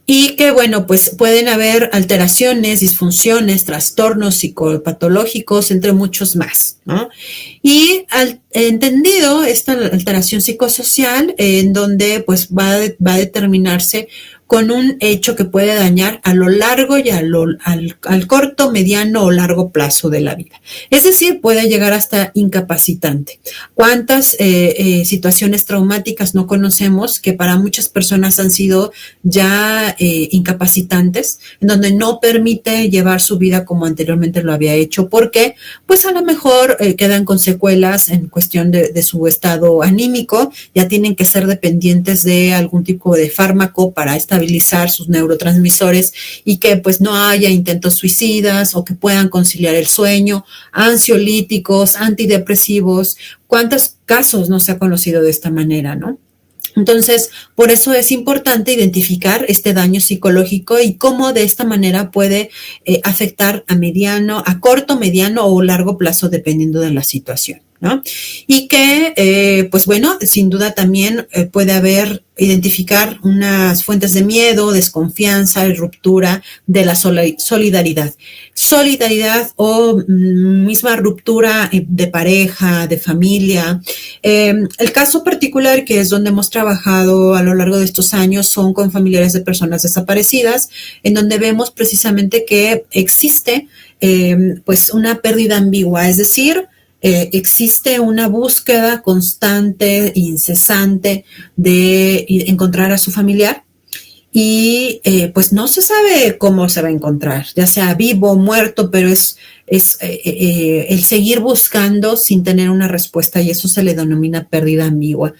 Y que, bueno, pues pueden haber alteraciones, disfunciones, trastornos psicopatológicos, entre muchos más, ¿no? Y entendido esta alteración psicosocial, en donde pues va a determinarse con un hecho que puede dañar a lo largo y al corto, mediano o largo plazo de la vida. Es decir, puede llegar hasta incapacitante. ¿Cuántas situaciones traumáticas no conocemos que para muchas personas han sido ya incapacitantes, en donde no permite llevar su vida como anteriormente lo había hecho? Porque pues a lo mejor quedan con secuelas en cuestión de su estado anímico, ya tienen que ser dependientes de algún tipo de fármaco para estabilizar sus neurotransmisores y que pues no haya intentos suicidas o que puedan conciliar el sueño, ansiolíticos, antidepresivos. ¿Cuántos casos no se ha conocido de esta manera, no? Entonces, por eso es importante identificar este daño psicológico y cómo de esta manera puede afectar a corto, mediano o largo plazo, dependiendo de la situación, ¿no? Y que, pues bueno, sin duda también puede identificar unas fuentes de miedo, desconfianza y ruptura de la solidaridad. Solidaridad o misma ruptura de pareja, de familia. El caso particular, que es donde hemos trabajado a lo largo de estos años, son con familiares de personas desaparecidas, en donde vemos precisamente que existe pues una pérdida ambigua, es decir, existe una búsqueda constante, incesante de encontrar a su familiar y pues no se sabe cómo se va a encontrar, ya sea vivo o muerto, pero es el seguir buscando sin tener una respuesta, y eso se le denomina pérdida ambigua.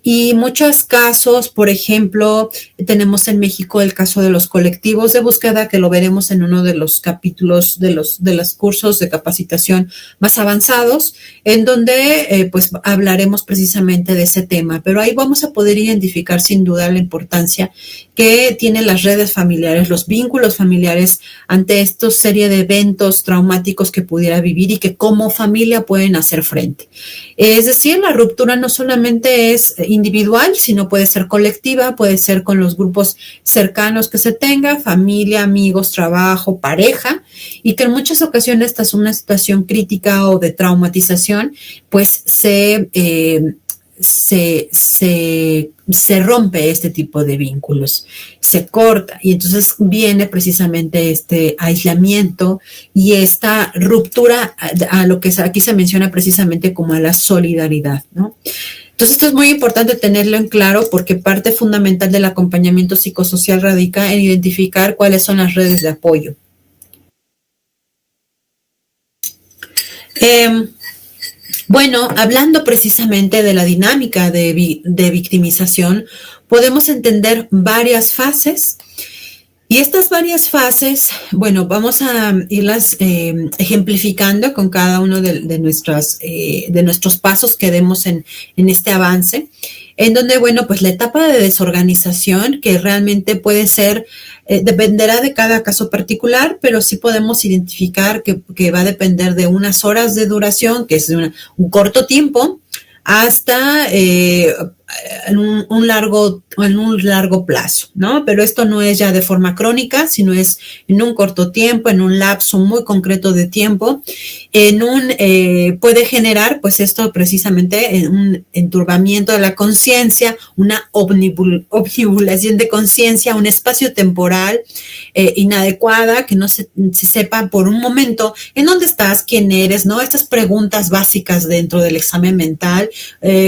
Y muchos casos, por ejemplo, tenemos en México el caso de los colectivos de búsqueda, que lo veremos en uno de los capítulos de los cursos de capacitación más avanzados, en donde pues hablaremos precisamente de ese tema, pero ahí vamos a poder identificar sin duda la importancia que tienen las redes familiares, los vínculos familiares ante esta serie de eventos traumáticos que pudiera vivir y que como familia pueden hacer frente. Es decir, la ruptura no solamente es individual, sino puede ser colectiva, puede ser con los grupos cercanos que se tenga, familia, amigos, trabajo, pareja, y que en muchas ocasiones tras una situación crítica o de traumatización, pues se rompe este tipo de vínculos, se corta, y entonces viene precisamente este aislamiento y esta ruptura a lo que aquí se menciona precisamente como a la solidaridad, ¿no? Entonces esto es muy importante tenerlo en claro, porque parte fundamental del acompañamiento psicosocial radica en identificar cuáles son las redes de apoyo. Bueno, hablando precisamente de la dinámica de victimización, podemos entender varias fases, y estas varias fases, bueno, vamos a irlas ejemplificando con cada uno de nuestros pasos que demos en este avance, en donde, bueno, pues la etapa de desorganización, que realmente puede ser, dependerá de cada caso particular, pero sí podemos identificar que va a depender de unas horas de duración, que es un corto tiempo, hasta en un largo plazo, ¿no? Pero esto no es ya de forma crónica, sino es en un corto tiempo, en un lapso muy concreto de tiempo, puede generar, pues esto precisamente, un enturbamiento de la conciencia, una omnibulación de conciencia, un espacio temporal inadecuada, que no se sepa por un momento en dónde estás, quién eres, ¿no? Estas preguntas básicas dentro del examen mental,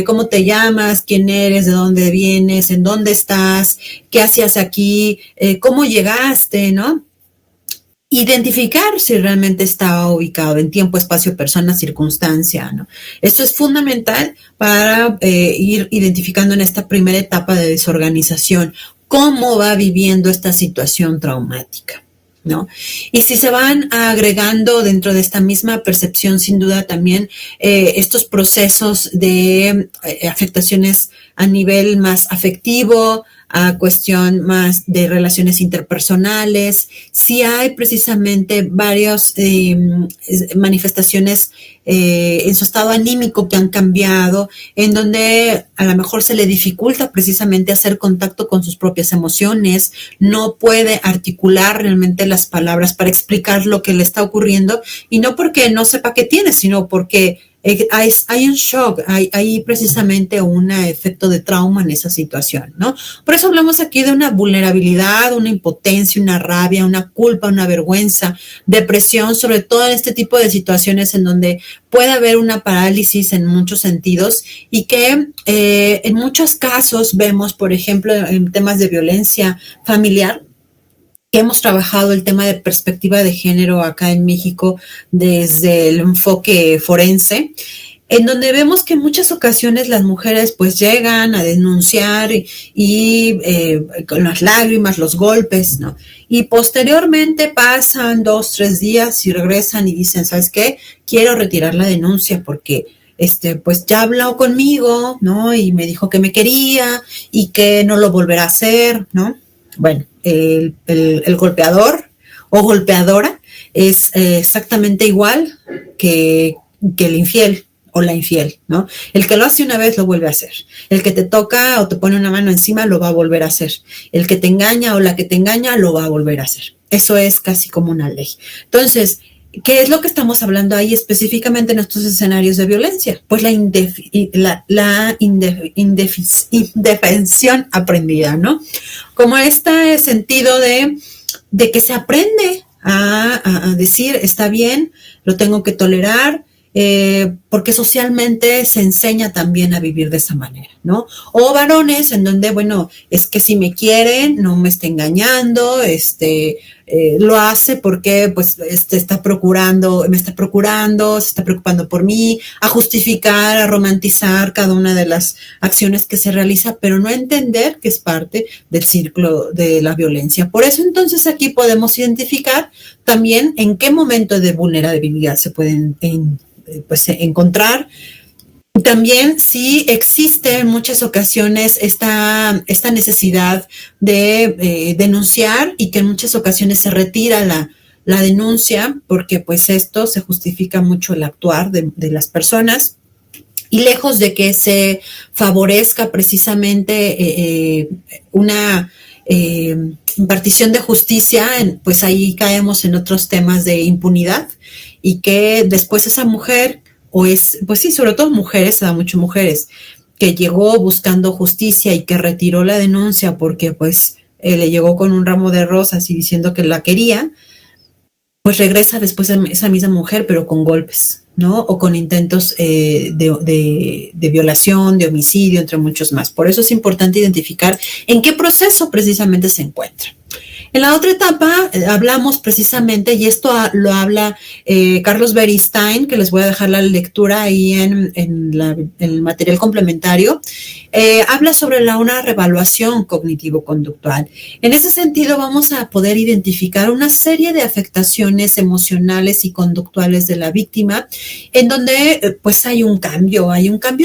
¿cómo te llamas? ¿Quién eres? ¿De dónde vienes? ¿En dónde estás? ¿Qué hacías aquí? ¿Cómo llegaste? ¿No? Identificar si realmente está ubicado en tiempo, espacio, persona, circunstancia, ¿no? Esto es fundamental para ir identificando en esta primera etapa de desorganización cómo va viviendo esta situación traumática, ¿no? Y si se van agregando dentro de esta misma percepción, sin duda también estos procesos de afectaciones a nivel más afectivo, a cuestión más de relaciones interpersonales, si hay precisamente varias manifestaciones en su estado anímico que han cambiado, en donde a lo mejor se le dificulta precisamente hacer contacto con sus propias emociones, no puede articular realmente las palabras para explicar lo que le está ocurriendo, y no porque no sepa qué tiene, sino porque hay un shock, hay precisamente un efecto de trauma en esa situación, ¿no? Por eso hablamos aquí de una vulnerabilidad, una impotencia, una rabia, una culpa, una vergüenza, depresión, sobre todo en este tipo de situaciones en donde puede haber una parálisis en muchos sentidos y que en muchos casos vemos, por ejemplo, en temas de violencia familiar, que hemos trabajado el tema de perspectiva de género acá en México desde el enfoque forense, en donde vemos que en muchas ocasiones las mujeres pues llegan a denunciar con las lágrimas, los golpes, ¿no? Y posteriormente pasan 2, 3 días y regresan y dicen, ¿sabes qué? Quiero retirar la denuncia porque pues ya habló conmigo, ¿no? Y me dijo que me quería y que no lo volverá a hacer, ¿no? Bueno, el golpeador o golpeadora es exactamente igual que el infiel o la infiel, ¿no? El que lo hace una vez lo vuelve a hacer. El que te toca o te pone una mano encima lo va a volver a hacer. El que te engaña o la que te engaña lo va a volver a hacer. Eso es casi como una ley. Entonces, ¿qué es lo que estamos hablando ahí específicamente en estos escenarios de violencia? Pues la indefensión aprendida, ¿no? Como este sentido de que se aprende a decir, está bien, lo tengo que tolerar, porque socialmente se enseña también a vivir de esa manera, ¿no? O varones en donde, bueno, es que si me quieren, no me está engañando, lo hace porque pues me está procurando, se está preocupando por mí, a justificar, a romantizar cada una de las acciones que se realiza, pero no entender que es parte del círculo de la violencia. Por eso entonces aquí podemos identificar también en qué momento de vulnerabilidad se pueden encontrar. También sí existe en muchas ocasiones esta necesidad de denunciar y que en muchas ocasiones se retira la denuncia porque pues esto se justifica mucho el actuar de las personas y lejos de que se favorezca precisamente una impartición de justicia, pues ahí caemos en otros temas de impunidad y que después esa mujer pues sí, sobre todo mujeres, se da mucho mujeres, que llegó buscando justicia y que retiró la denuncia porque pues le llegó con un ramo de rosas y diciendo que la quería, pues regresa después esa misma mujer, pero con golpes, ¿no? O con intentos de violación, de homicidio, entre muchos más. Por eso es importante identificar en qué proceso precisamente se encuentra. En la otra etapa hablamos precisamente, y esto lo habla Carlos Beristain, que les voy a dejar la lectura ahí en el material complementario, habla sobre una reevaluación cognitivo-conductual. En ese sentido vamos a poder identificar una serie de afectaciones emocionales y conductuales de la víctima, en donde pues hay un cambio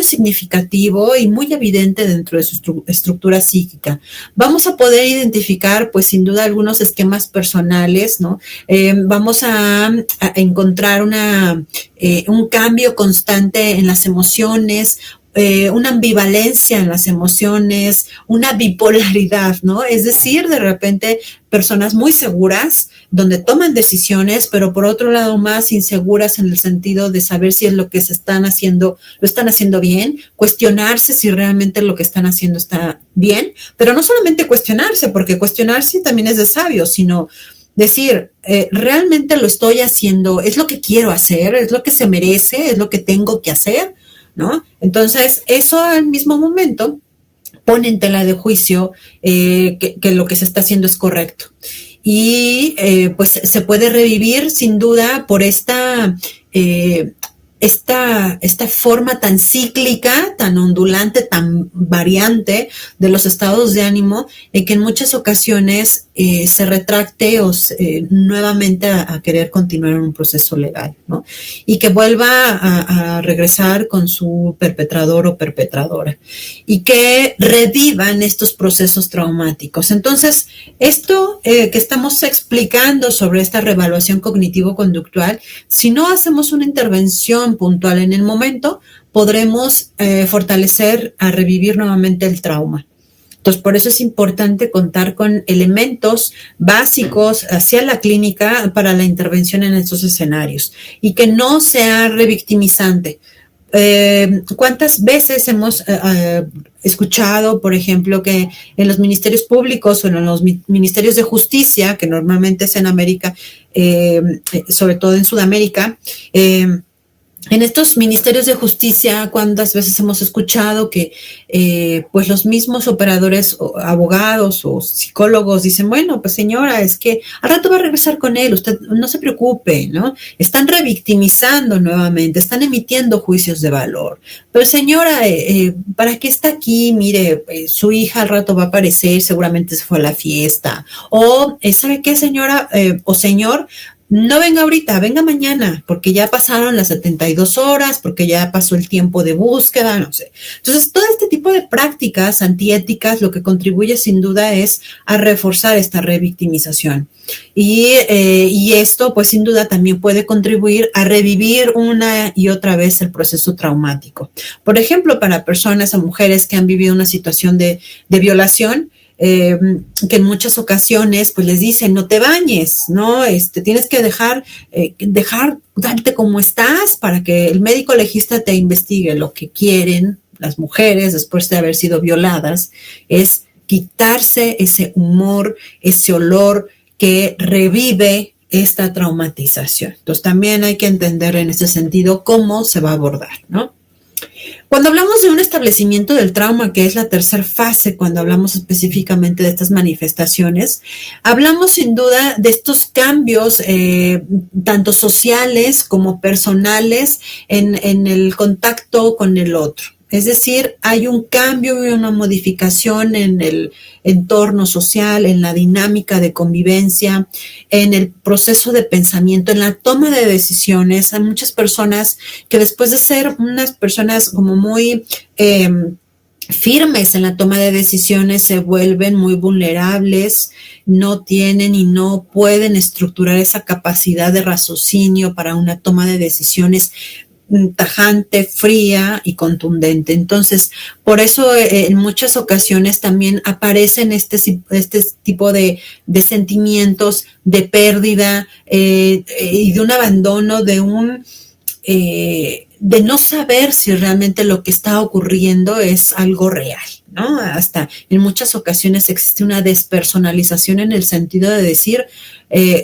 significativo y muy evidente dentro de su estructura psíquica. Vamos a poder identificar pues sin duda algunos esquemas personales, ¿no? Vamos a encontrar un cambio constante en las emociones, una ambivalencia en las emociones, una bipolaridad, ¿no? Es decir, de repente personas muy seguras, donde toman decisiones, pero por otro lado más inseguras en el sentido de saber si es lo que lo están haciendo bien, cuestionarse si realmente lo que están haciendo está bien, pero no solamente cuestionarse, porque cuestionarse también es de sabio, sino decir, realmente lo estoy haciendo, es lo que quiero hacer, es lo que se merece, es lo que tengo que hacer, ¿no? Entonces, eso al mismo momento pone en tela de juicio que lo que se está haciendo es correcto. Y pues se puede revivir sin duda por esta forma tan cíclica, tan ondulante, tan variante de los estados de ánimo, en que en muchas ocasiones se retracte o nuevamente a querer continuar en un proceso legal, ¿no? Y que vuelva a regresar con su perpetrador o perpetradora y que revivan estos procesos traumáticos. Entonces, esto que estamos explicando sobre esta reevaluación cognitivo-conductual, si no hacemos una intervención puntual en el momento, podremos fortalecer a revivir nuevamente el trauma. Entonces, por eso es importante contar con elementos básicos hacia la clínica para la intervención en estos escenarios y que no sea revictimizante, ¿Cuántas veces hemos escuchado, por ejemplo, que en los ministerios públicos o en los ministerios de justicia, que normalmente es en América, sobre todo en Sudamérica, en estos ministerios de justicia, cuántas veces hemos escuchado que pues los mismos operadores, o abogados o psicólogos dicen, bueno, pues señora, es que al rato va a regresar con él, usted no se preocupe, ¿no? Están revictimizando nuevamente, están emitiendo juicios de valor. Pero señora, ¿para qué está aquí? Mire, su hija al rato va a aparecer, seguramente se fue a la fiesta. O, ¿sabe qué, señora o señor? No venga ahorita, venga mañana, porque ya pasaron las 72 horas, porque ya pasó el tiempo de búsqueda, no sé. Entonces, todo este tipo de prácticas antiéticas lo que contribuye sin duda es a reforzar esta revictimización. Y esto, pues sin duda, también puede contribuir a revivir una y otra vez el proceso traumático. Por ejemplo, para personas o mujeres que han vivido una situación de violación, que en muchas ocasiones pues les dicen no te bañes, no, tienes que dejar darte como estás para que el médico legista te investigue. Lo que quieren las mujeres después de haber sido violadas es quitarse ese humor, ese olor que revive esta traumatización. Entonces también hay que entender en ese sentido cómo se va a abordar, ¿no? Cuando hablamos de un establecimiento del trauma, que es la tercera fase, cuando hablamos específicamente de estas manifestaciones, hablamos sin duda de estos cambios, tanto sociales como personales, en el contacto con el otro. Es decir, hay un cambio y una modificación en el entorno social, en la dinámica de convivencia, en el proceso de pensamiento, en la toma de decisiones. Hay muchas personas que después de ser unas personas como muy firmes en la toma de decisiones se vuelven muy vulnerables, no tienen y no pueden estructurar esa capacidad de raciocinio para una toma de decisiones tajante, fría y contundente. Entonces, por eso en muchas ocasiones también aparecen este tipo de sentimientos de pérdida y de un abandono, de no saber si realmente lo que está ocurriendo es algo real, ¿no? Hasta en muchas ocasiones existe una despersonalización en el sentido de decir,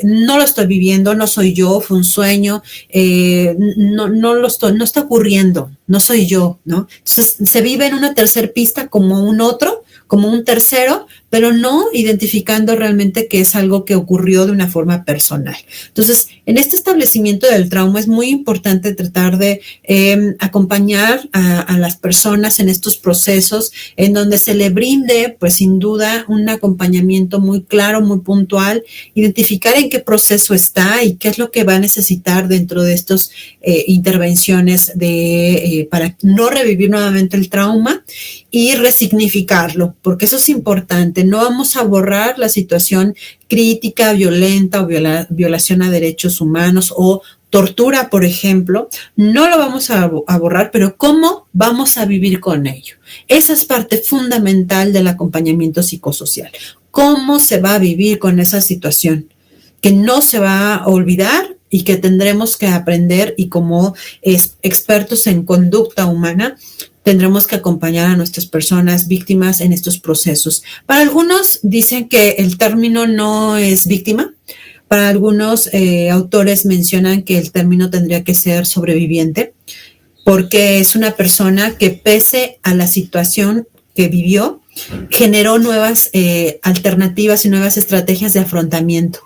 no lo estoy viviendo, no soy yo, fue un sueño, no está ocurriendo, no soy yo, ¿no? Entonces se vive en una tercer pista como un otro, como un tercero, pero no identificando realmente que es algo que ocurrió de una forma personal. Entonces, en este establecimiento del trauma es muy importante tratar de acompañar a las personas en estos procesos en donde se le brinde, pues sin duda, un acompañamiento muy claro, muy puntual, identificar en qué proceso está y qué es lo que va a necesitar dentro de estas intervenciones para no revivir nuevamente el trauma y resignificarlo, porque eso es importante. No vamos a borrar la situación crítica, violenta o violación a derechos humanos o tortura, por ejemplo, no lo vamos a borrar, pero ¿cómo vamos a vivir con ello? Esa es parte fundamental del acompañamiento psicosocial. ¿Cómo se va a vivir con esa situación? Que no se va a olvidar y que tendremos que aprender, y como expertos en conducta humana, tendremos que acompañar a nuestras personas víctimas en estos procesos. Para algunos dicen que el término no es víctima. Para algunos autores mencionan que el término tendría que ser sobreviviente, porque es una persona que pese a la situación que vivió, generó nuevas alternativas y nuevas estrategias de afrontamiento.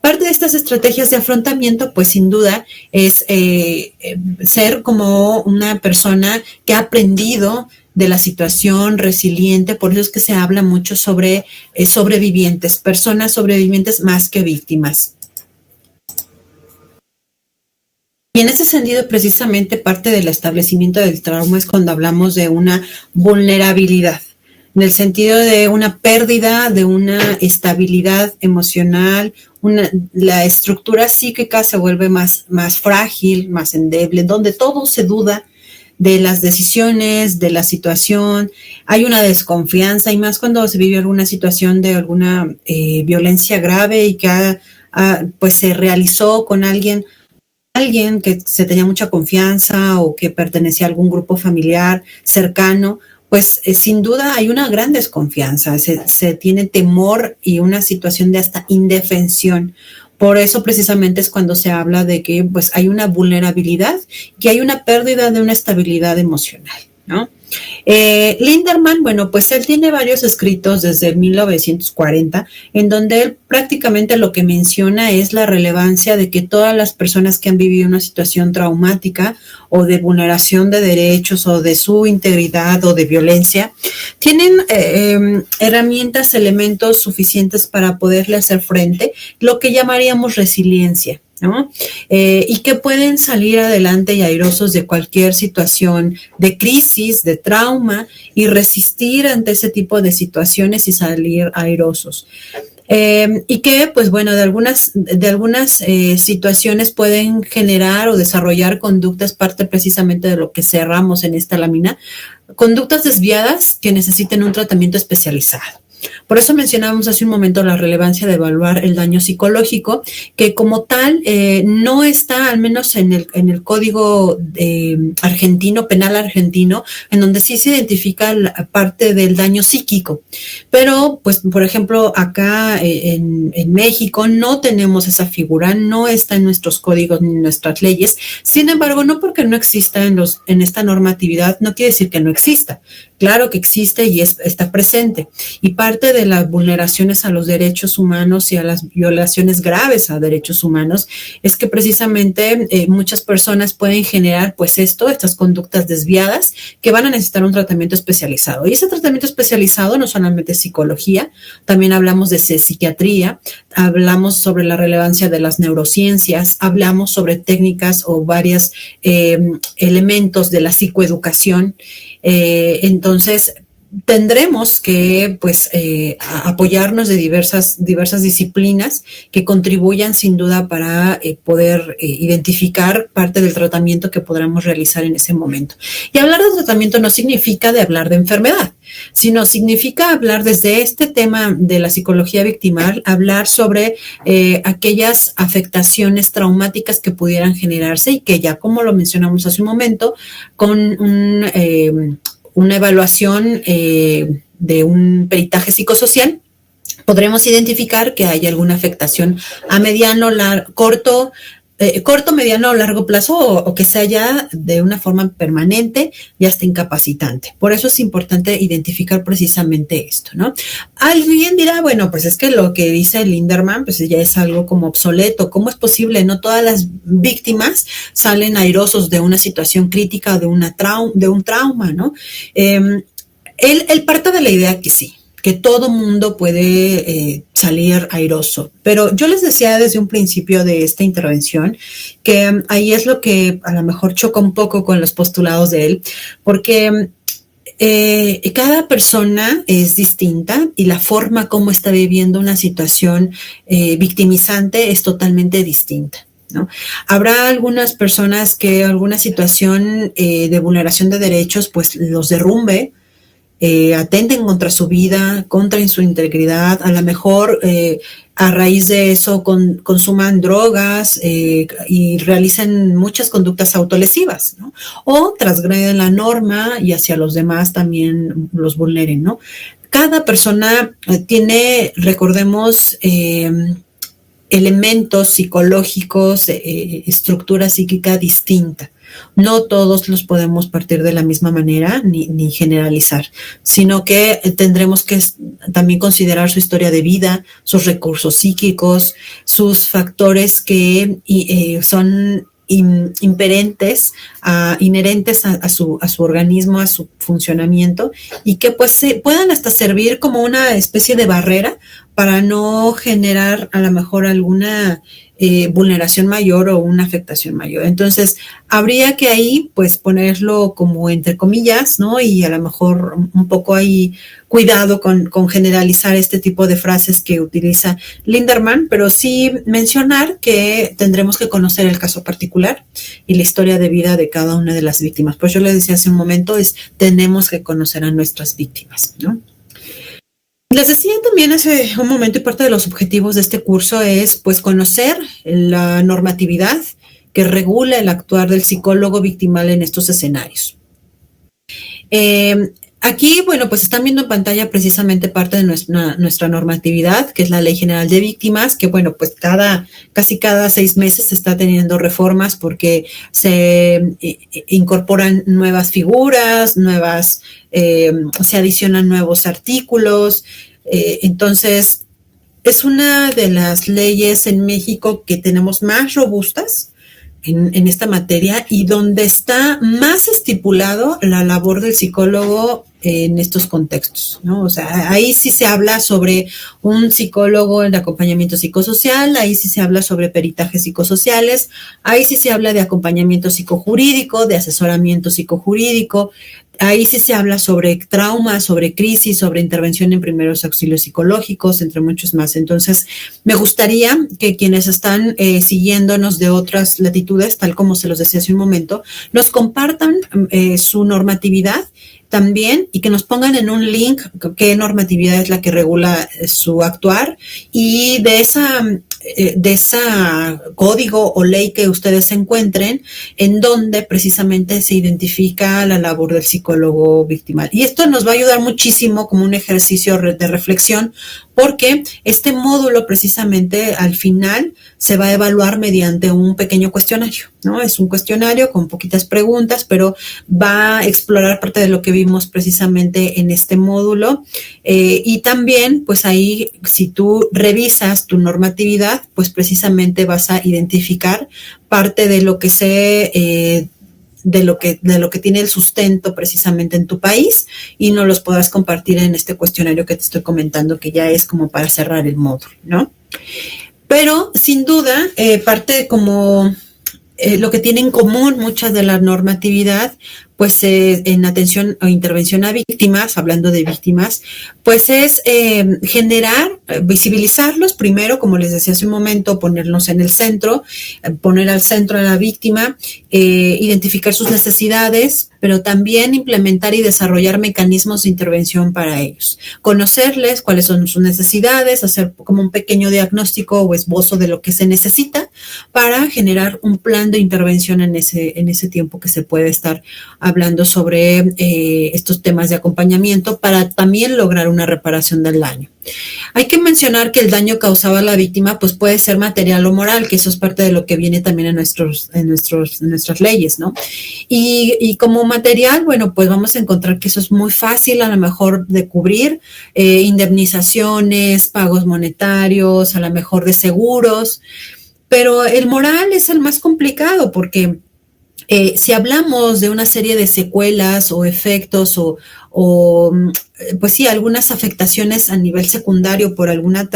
Parte de estas estrategias de afrontamiento, pues sin duda, es ser como una persona que ha aprendido de la situación, resiliente. Por eso es que se habla mucho sobre sobrevivientes, personas sobrevivientes más que víctimas. Y en ese sentido, precisamente parte del establecimiento del trauma es cuando hablamos de una vulnerabilidad, en el sentido de una pérdida, de una estabilidad emocional, la estructura psíquica se vuelve más frágil, más endeble, donde todo se duda de las decisiones, de la situación, hay una desconfianza, y más cuando se vive alguna situación de alguna violencia grave y que pues se realizó con alguien. alguien que se tenía mucha confianza o que pertenecía a algún grupo familiar cercano, pues sin duda hay una gran desconfianza, se tiene temor y una situación de hasta indefensión. Por eso precisamente es cuando se habla de que pues hay una vulnerabilidad, que hay una pérdida de una estabilidad emocional, ¿no? Linderman, bueno, pues él tiene varios escritos desde 1940, en donde él prácticamente lo que menciona es la relevancia de que todas las personas que han vivido una situación traumática o de vulneración de derechos o de su integridad o de violencia, tienen herramientas, elementos suficientes para poderle hacer frente, lo que llamaríamos resiliencia, ¿no? Y que pueden salir adelante y airosos de cualquier situación de crisis, de trauma, y resistir ante ese tipo de situaciones y salir airosos. Y que, pues bueno, de algunas situaciones pueden generar o desarrollar conductas, parte precisamente de lo que cerramos en esta lámina, conductas desviadas que necesiten un tratamiento especializado. Por eso mencionábamos hace un momento la relevancia de evaluar el daño psicológico, que como tal no está, al menos en el código argentino, penal argentino, en donde sí se identifica la parte del daño psíquico. Pero, pues, por ejemplo, acá en México no tenemos esa figura, no está en nuestros códigos ni en nuestras leyes. Sin embargo, no porque no exista en esta normatividad, no quiere decir que no exista. Claro que existe y está presente. Y parte de las vulneraciones a los derechos humanos y a las violaciones graves a derechos humanos es que precisamente muchas personas pueden generar pues estas conductas desviadas que van a necesitar un tratamiento especializado. Y ese tratamiento especializado no solamente es psicología, también hablamos de psiquiatría, hablamos sobre la relevancia de las neurociencias, hablamos sobre técnicas o varios elementos de la psicoeducación. Entonces, tendremos que pues apoyarnos de diversas disciplinas que contribuyan sin duda para poder identificar parte del tratamiento que podamos realizar en ese momento. Y hablar de tratamiento no significa de hablar de enfermedad, sino significa hablar desde este tema de la psicología victimal, hablar sobre aquellas afectaciones traumáticas que pudieran generarse y que ya, como lo mencionamos hace un momento, con una evaluación de un peritaje psicosocial, podremos identificar que hay alguna afectación a mediano, corto, mediano o largo plazo o que sea ya de una forma permanente y hasta incapacitante. Por eso es importante identificar precisamente esto, ¿no? Alguien dirá, bueno, pues es que lo que dice Linderman pues ya es algo como obsoleto. ¿Cómo es posible? No todas las víctimas salen airosos de una situación crítica o de un trauma, ¿no? Él parte de la idea que sí, que todo mundo puede salir airoso. Pero yo les decía desde un principio de esta intervención que ahí es lo que a lo mejor choca un poco con los postulados de él, porque cada persona es distinta y la forma como está viviendo una situación victimizante es totalmente distinta, ¿no? Habrá algunas personas que alguna situación de vulneración de derechos pues los derrumbe, atenten contra su vida, contra su integridad, a lo mejor a raíz de eso consuman drogas y realicen muchas conductas autolesivas, ¿no? O transgreden la norma y hacia los demás también los vulneren, ¿no? Cada persona tiene, recordemos, elementos psicológicos, estructura psíquica distinta. No todos los podemos partir de la misma manera ni generalizar, sino que tendremos que también considerar su historia de vida, sus recursos psíquicos, sus factores que son inherentes a su organismo, a su funcionamiento, y que pues puedan hasta servir como una especie de barrera para no generar a lo mejor alguna vulneración mayor o una afectación mayor. Entonces, habría que ahí pues ponerlo como entre comillas, ¿no? Y a lo mejor un poco ahí cuidado con generalizar este tipo de frases que utiliza Linderman, pero sí mencionar que tendremos que conocer el caso particular y la historia de vida de cada una de las víctimas. Pues yo les decía hace un momento, tenemos que conocer a nuestras víctimas, ¿no? Les decía también hace un momento, y parte de los objetivos de este curso es pues conocer la normatividad que regula el actuar del psicólogo victimal en estos escenarios. Aquí, bueno, pues están viendo en pantalla precisamente parte de nuestra normatividad, que es la Ley General de Víctimas, que bueno, pues casi cada 6 meses se está teniendo reformas porque se incorporan nuevas figuras, se adicionan nuevos artículos. Entonces, es una de las leyes en México que tenemos más robustas en esta materia y donde está más estipulado la labor del psicólogo en estos contextos, ¿no? O sea, ahí sí se habla sobre un psicólogo en acompañamiento psicosocial, ahí sí se habla sobre peritajes psicosociales, ahí sí se habla de acompañamiento psicojurídico, de asesoramiento psicojurídico, ahí sí se habla sobre trauma, sobre crisis, sobre intervención en primeros auxilios psicológicos, entre muchos más. Entonces, me gustaría que quienes están siguiéndonos de otras latitudes, tal como se los decía hace un momento, nos compartan su normatividad también y que nos pongan en un link qué normatividad es la que regula su actuar y de esa código o ley que ustedes encuentren en donde precisamente se identifica la labor del psicólogo victimal. Y esto nos va a ayudar muchísimo como un ejercicio de reflexión porque este módulo precisamente al final se va a evaluar mediante un pequeño cuestionario, ¿no? Es un cuestionario con poquitas preguntas, pero va a explorar parte de lo que vimos precisamente en este módulo y también, pues ahí, si tú revisas tu normatividad, pues precisamente vas a identificar parte de lo que de lo que tiene el sustento precisamente en tu país y no los podrás compartir en este cuestionario que te estoy comentando, que ya es como para cerrar el módulo, ¿no? Pero sin duda, parte como lo que tiene en común muchas de la normatividad, pues en atención o intervención a víctimas, hablando de víctimas, pues es generar, visibilizarlos primero, como les decía hace un momento, ponernos en el centro, poner al centro a la víctima, identificar sus necesidades, pero también implementar y desarrollar mecanismos de intervención para ellos. Conocerles cuáles son sus necesidades, hacer como un pequeño diagnóstico o esbozo de lo que se necesita para generar un plan de intervención en ese tiempo que se puede estar hablando sobre estos temas de acompañamiento para también lograr una reparación del daño. Hay que mencionar que el daño causado a la víctima pues puede ser material o moral, que eso es parte de lo que viene también en nuestras leyes, ¿no? Y como material, bueno, pues vamos a encontrar que eso es muy fácil a lo mejor de cubrir, indemnizaciones, pagos monetarios, a lo mejor de seguros, pero el moral es el más complicado porque si hablamos de una serie de secuelas o efectos o pues sí, algunas afectaciones a nivel secundario por alguna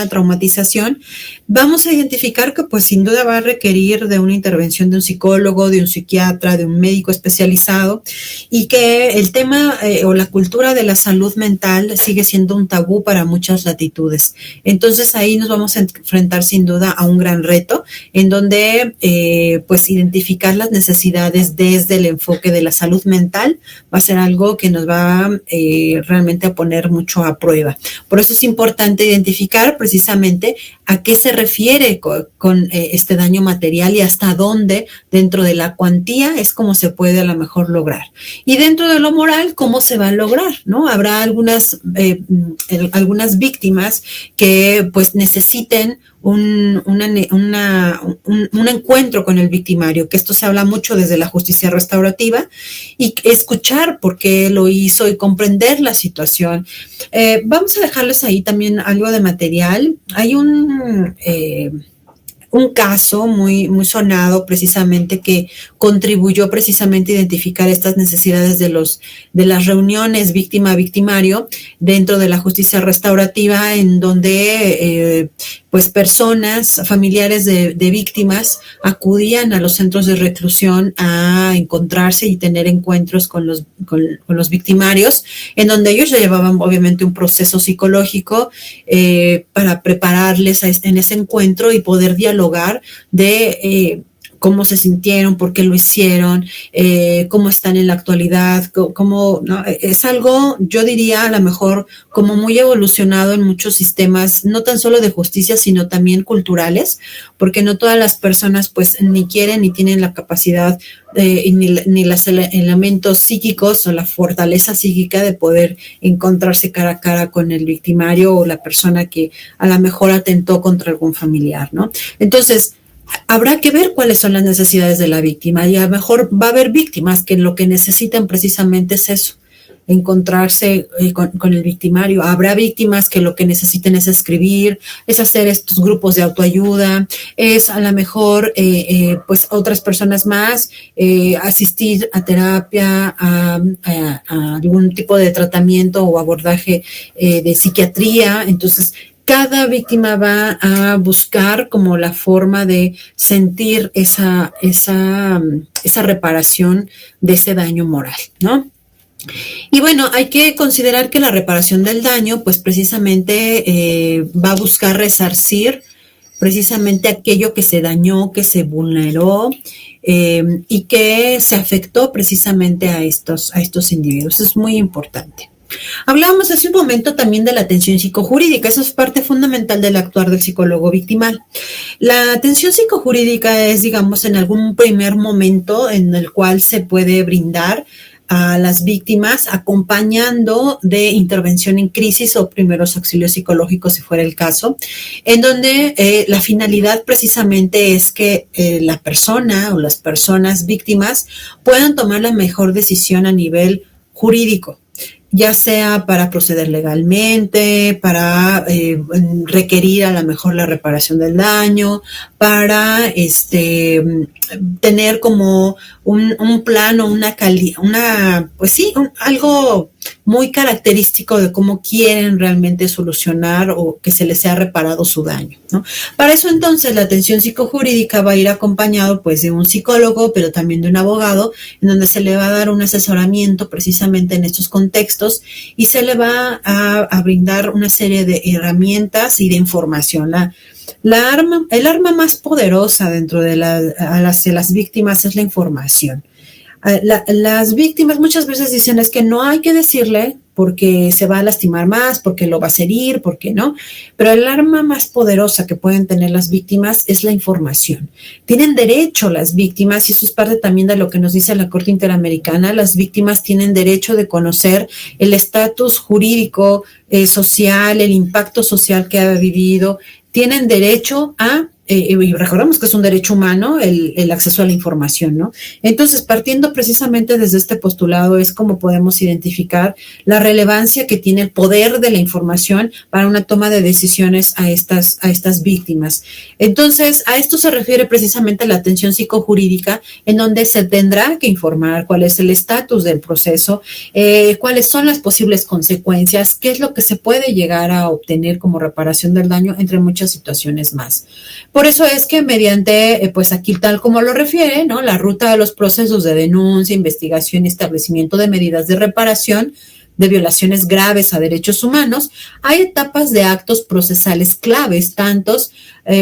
traumatización, vamos a identificar que pues sin duda va a requerir de una intervención de un psicólogo, de un psiquiatra, de un médico especializado y que el tema o la cultura de la salud mental sigue siendo un tabú para muchas latitudes. Entonces ahí nos vamos a enfrentar sin duda a un gran reto en donde pues identificar las necesidades desde el enfoque de la salud mental va a ser algo que nos va realmente a poner mucho a prueba. Por eso es importante identificar precisamente a qué se refiere con este daño material y hasta dónde dentro de la cuantía es como se puede a lo mejor lograr. Y dentro de lo moral, ¿cómo se va a lograr? ¿No? Habrá algunas víctimas que pues necesiten un encuentro con el victimario, que esto se habla mucho desde la justicia restaurativa, y escuchar por qué lo hizo y comprender la situación. Vamos a dejarles ahí también algo de material. Hay un caso muy sonado precisamente que contribuyó precisamente a identificar estas necesidades de las reuniones víctima-victimario dentro de la justicia restaurativa, en donde pues personas, familiares de víctimas acudían a los centros de reclusión a encontrarse y tener encuentros con los victimarios, en donde ellos llevaban obviamente un proceso psicológico para prepararles en ese encuentro y poder dialogar de cómo se sintieron, por qué lo hicieron, cómo están en la actualidad, cómo, ¿no? Es algo, yo diría, a lo mejor como muy evolucionado en muchos sistemas, no tan solo de justicia, sino también culturales, porque no todas las personas pues ni quieren ni tienen la capacidad ni los elementos psíquicos o la fortaleza psíquica de poder encontrarse cara a cara con el victimario o la persona que a lo mejor atentó contra algún familiar, ¿no? Entonces, habrá que ver cuáles son las necesidades de la víctima y a lo mejor va a haber víctimas que lo que necesitan precisamente es eso, encontrarse con el victimario. Habrá víctimas que lo que necesiten es escribir, es hacer estos grupos de autoayuda, es a lo mejor pues otras personas más asistir a terapia, a algún tipo de tratamiento o abordaje de psiquiatría. Entonces, cada víctima va a buscar como la forma de sentir esa reparación de ese daño moral, ¿no? Y bueno, hay que considerar que la reparación del daño, pues precisamente va a buscar resarcir precisamente aquello que se dañó, que se vulneró y que se afectó precisamente a estos individuos. Es muy importante. Hablábamos hace un momento también de la atención psicojurídica. Eso es parte fundamental del actuar del psicólogo victimal. La atención psicojurídica es, digamos, en algún primer momento en el cual se puede brindar a las víctimas acompañando de intervención en crisis o primeros auxilios psicológicos si fuera el caso, en donde la finalidad precisamente es que la persona o las personas víctimas puedan tomar la mejor decisión a nivel jurídico, ya sea para proceder legalmente, para requerir a lo mejor la reparación del daño, para tener como un plan o algo muy característico de cómo quieren realmente solucionar o que se les sea reparado su daño, ¿no? Para eso entonces la atención psicojurídica va a ir acompañado pues de un psicólogo, pero también de un abogado, en donde se le va a dar un asesoramiento precisamente en estos contextos y se le va a brindar una serie de herramientas y de información. El arma más poderosa dentro de las víctimas es la información. Las víctimas muchas veces dicen es que no hay que decirle porque se va a lastimar más, porque lo va a herir, porque no. Pero el arma más poderosa que pueden tener las víctimas es la información. Tienen derecho las víctimas, y eso es parte también de lo que nos dice la Corte Interamericana, las víctimas tienen derecho de conocer el estatus jurídico, social, el impacto social que ha vivido, tienen derecho a y recordemos que es un derecho humano el acceso a la información, ¿no? Entonces, partiendo precisamente desde este postulado es como podemos identificar la relevancia que tiene el poder de la información para una toma de decisiones a estas víctimas. Entonces, a esto se refiere precisamente la atención psicojurídica, en donde se tendrá que informar cuál es el estatus del proceso, cuáles son las posibles consecuencias, qué es lo que se puede llegar a obtener como reparación del daño, entre muchas situaciones más. Por eso es que mediante, pues aquí tal como lo refiere, ¿no? La ruta de los procesos de denuncia, investigación y establecimiento de medidas de reparación de violaciones graves a derechos humanos, hay etapas de actos procesales claves, tantos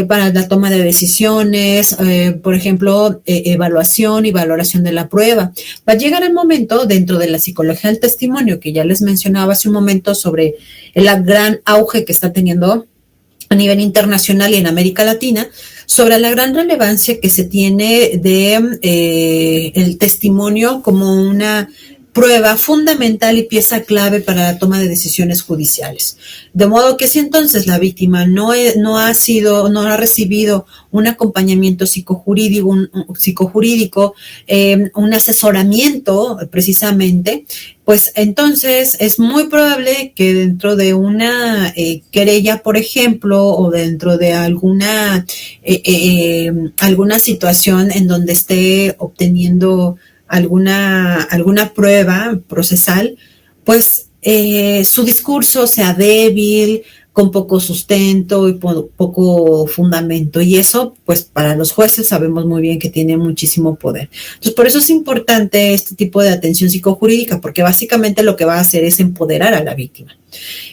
para la toma de decisiones, por ejemplo, evaluación y valoración de la prueba. Va a llegar el momento dentro de la psicología del testimonio, que ya les mencionaba hace un momento sobre el gran auge que está teniendo a nivel internacional y en América Latina, sobre la gran relevancia que se tiene de el testimonio como una prueba fundamental y pieza clave para la toma de decisiones judiciales. De modo que si entonces la víctima no ha recibido un acompañamiento psicojurídico, un asesoramiento precisamente, pues entonces es muy probable que dentro de una querella, por ejemplo, o dentro de alguna situación en donde esté obteniendo alguna prueba procesal, pues su discurso sea débil, con poco sustento y poco fundamento. Y eso, pues para los jueces sabemos muy bien que tiene muchísimo poder. Entonces, por eso es importante este tipo de atención psicojurídica, porque básicamente lo que va a hacer es empoderar a la víctima.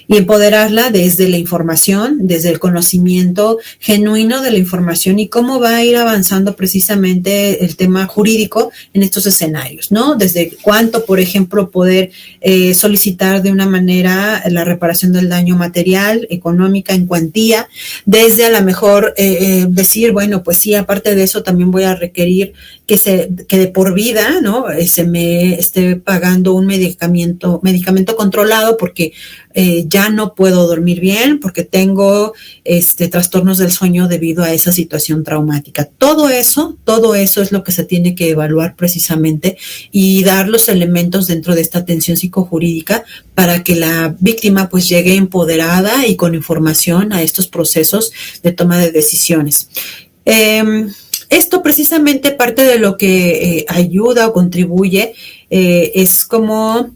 y empoderarla desde la información, desde el conocimiento genuino de la información y cómo va a ir avanzando precisamente el tema jurídico en estos escenarios, ¿no? Desde cuánto, por ejemplo, poder solicitar de una manera la reparación del daño material, económica, en cuantía, desde a lo mejor decir, bueno, pues sí, aparte de eso también voy a requerir que de por vida, ¿no? Se me esté pagando un medicamento controlado porque ya no puedo dormir bien porque tengo trastornos del sueño debido a esa situación traumática. Todo eso es lo que se tiene que evaluar precisamente y dar los elementos dentro de esta atención psicojurídica para que la víctima pues llegue empoderada y con información a estos procesos de toma de decisiones. Esto precisamente parte de lo que ayuda o contribuye es como,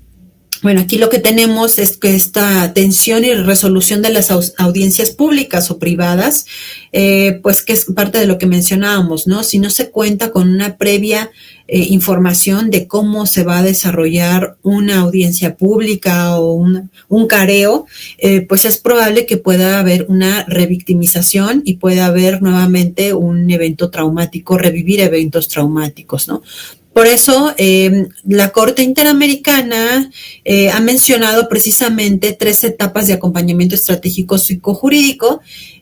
bueno, aquí lo que tenemos es que esta atención y resolución de las audiencias públicas o privadas, pues que es parte de lo que mencionábamos, ¿no? Si no se cuenta con una previa información de cómo se va a desarrollar una audiencia pública o un careo, pues es probable que pueda haber una revictimización y pueda haber nuevamente un evento traumático, revivir eventos traumáticos, ¿no? Por eso, la Corte Interamericana ha mencionado precisamente 3 etapas de acompañamiento estratégico psicojurídico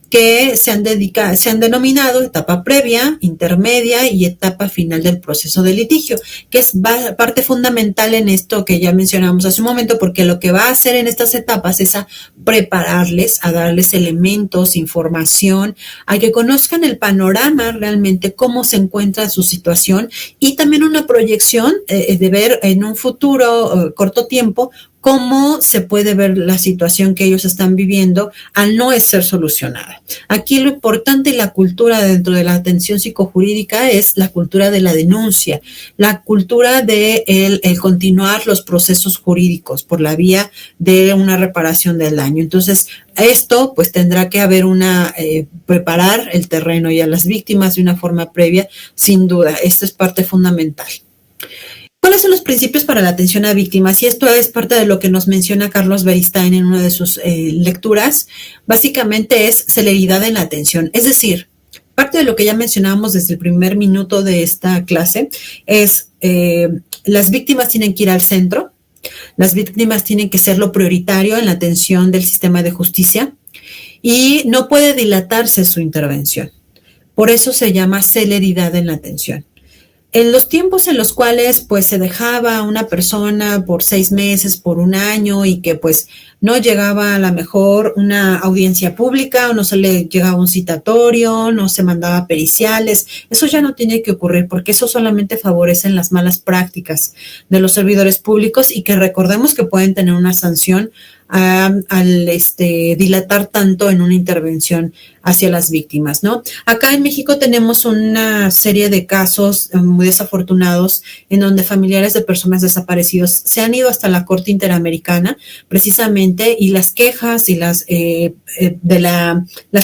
que se han denominado etapa previa, intermedia y etapa final del proceso de litigio, que es parte fundamental en esto que ya mencionamos hace un momento, porque lo que va a hacer en estas etapas es a prepararles, a darles elementos, información, a que conozcan el panorama realmente, cómo se encuentra su situación y también una proyección de ver en un futuro corto tiempo cómo se puede ver la situación que ellos están viviendo al no ser solucionada. Aquí lo importante y la cultura dentro de la atención psicojurídica es la cultura de la denuncia, la cultura de el continuar los procesos jurídicos por la vía de una reparación del daño. Entonces, esto pues tendrá que haber preparar el terreno y a las víctimas de una forma previa, sin duda. Esto es parte fundamental. ¿Cuáles son los principios para la atención a víctimas? Y esto es parte de lo que nos menciona Carlos Beristain en una de sus lecturas. Básicamente es celeridad en la atención. Es decir, parte de lo que ya mencionábamos desde el primer minuto de esta clase es las víctimas tienen que ir al centro, las víctimas tienen que ser lo prioritario en la atención del sistema de justicia y no puede dilatarse su intervención. Por eso se llama celeridad en la atención. En los tiempos en los cuales pues se dejaba a una persona por 6 meses, por 1 año y que pues no llegaba a lo mejor una audiencia pública o no se le llegaba un citatorio, no se mandaba periciales, eso ya no tiene que ocurrir porque eso solamente favorece las malas prácticas de los servidores públicos y que recordemos que pueden tener una sanción al dilatar tanto en una intervención hacia las víctimas, ¿no? Acá en México tenemos una serie de casos muy desafortunados en donde familiares de personas desaparecidas se han ido hasta la Corte Interamericana precisamente y las quejas y las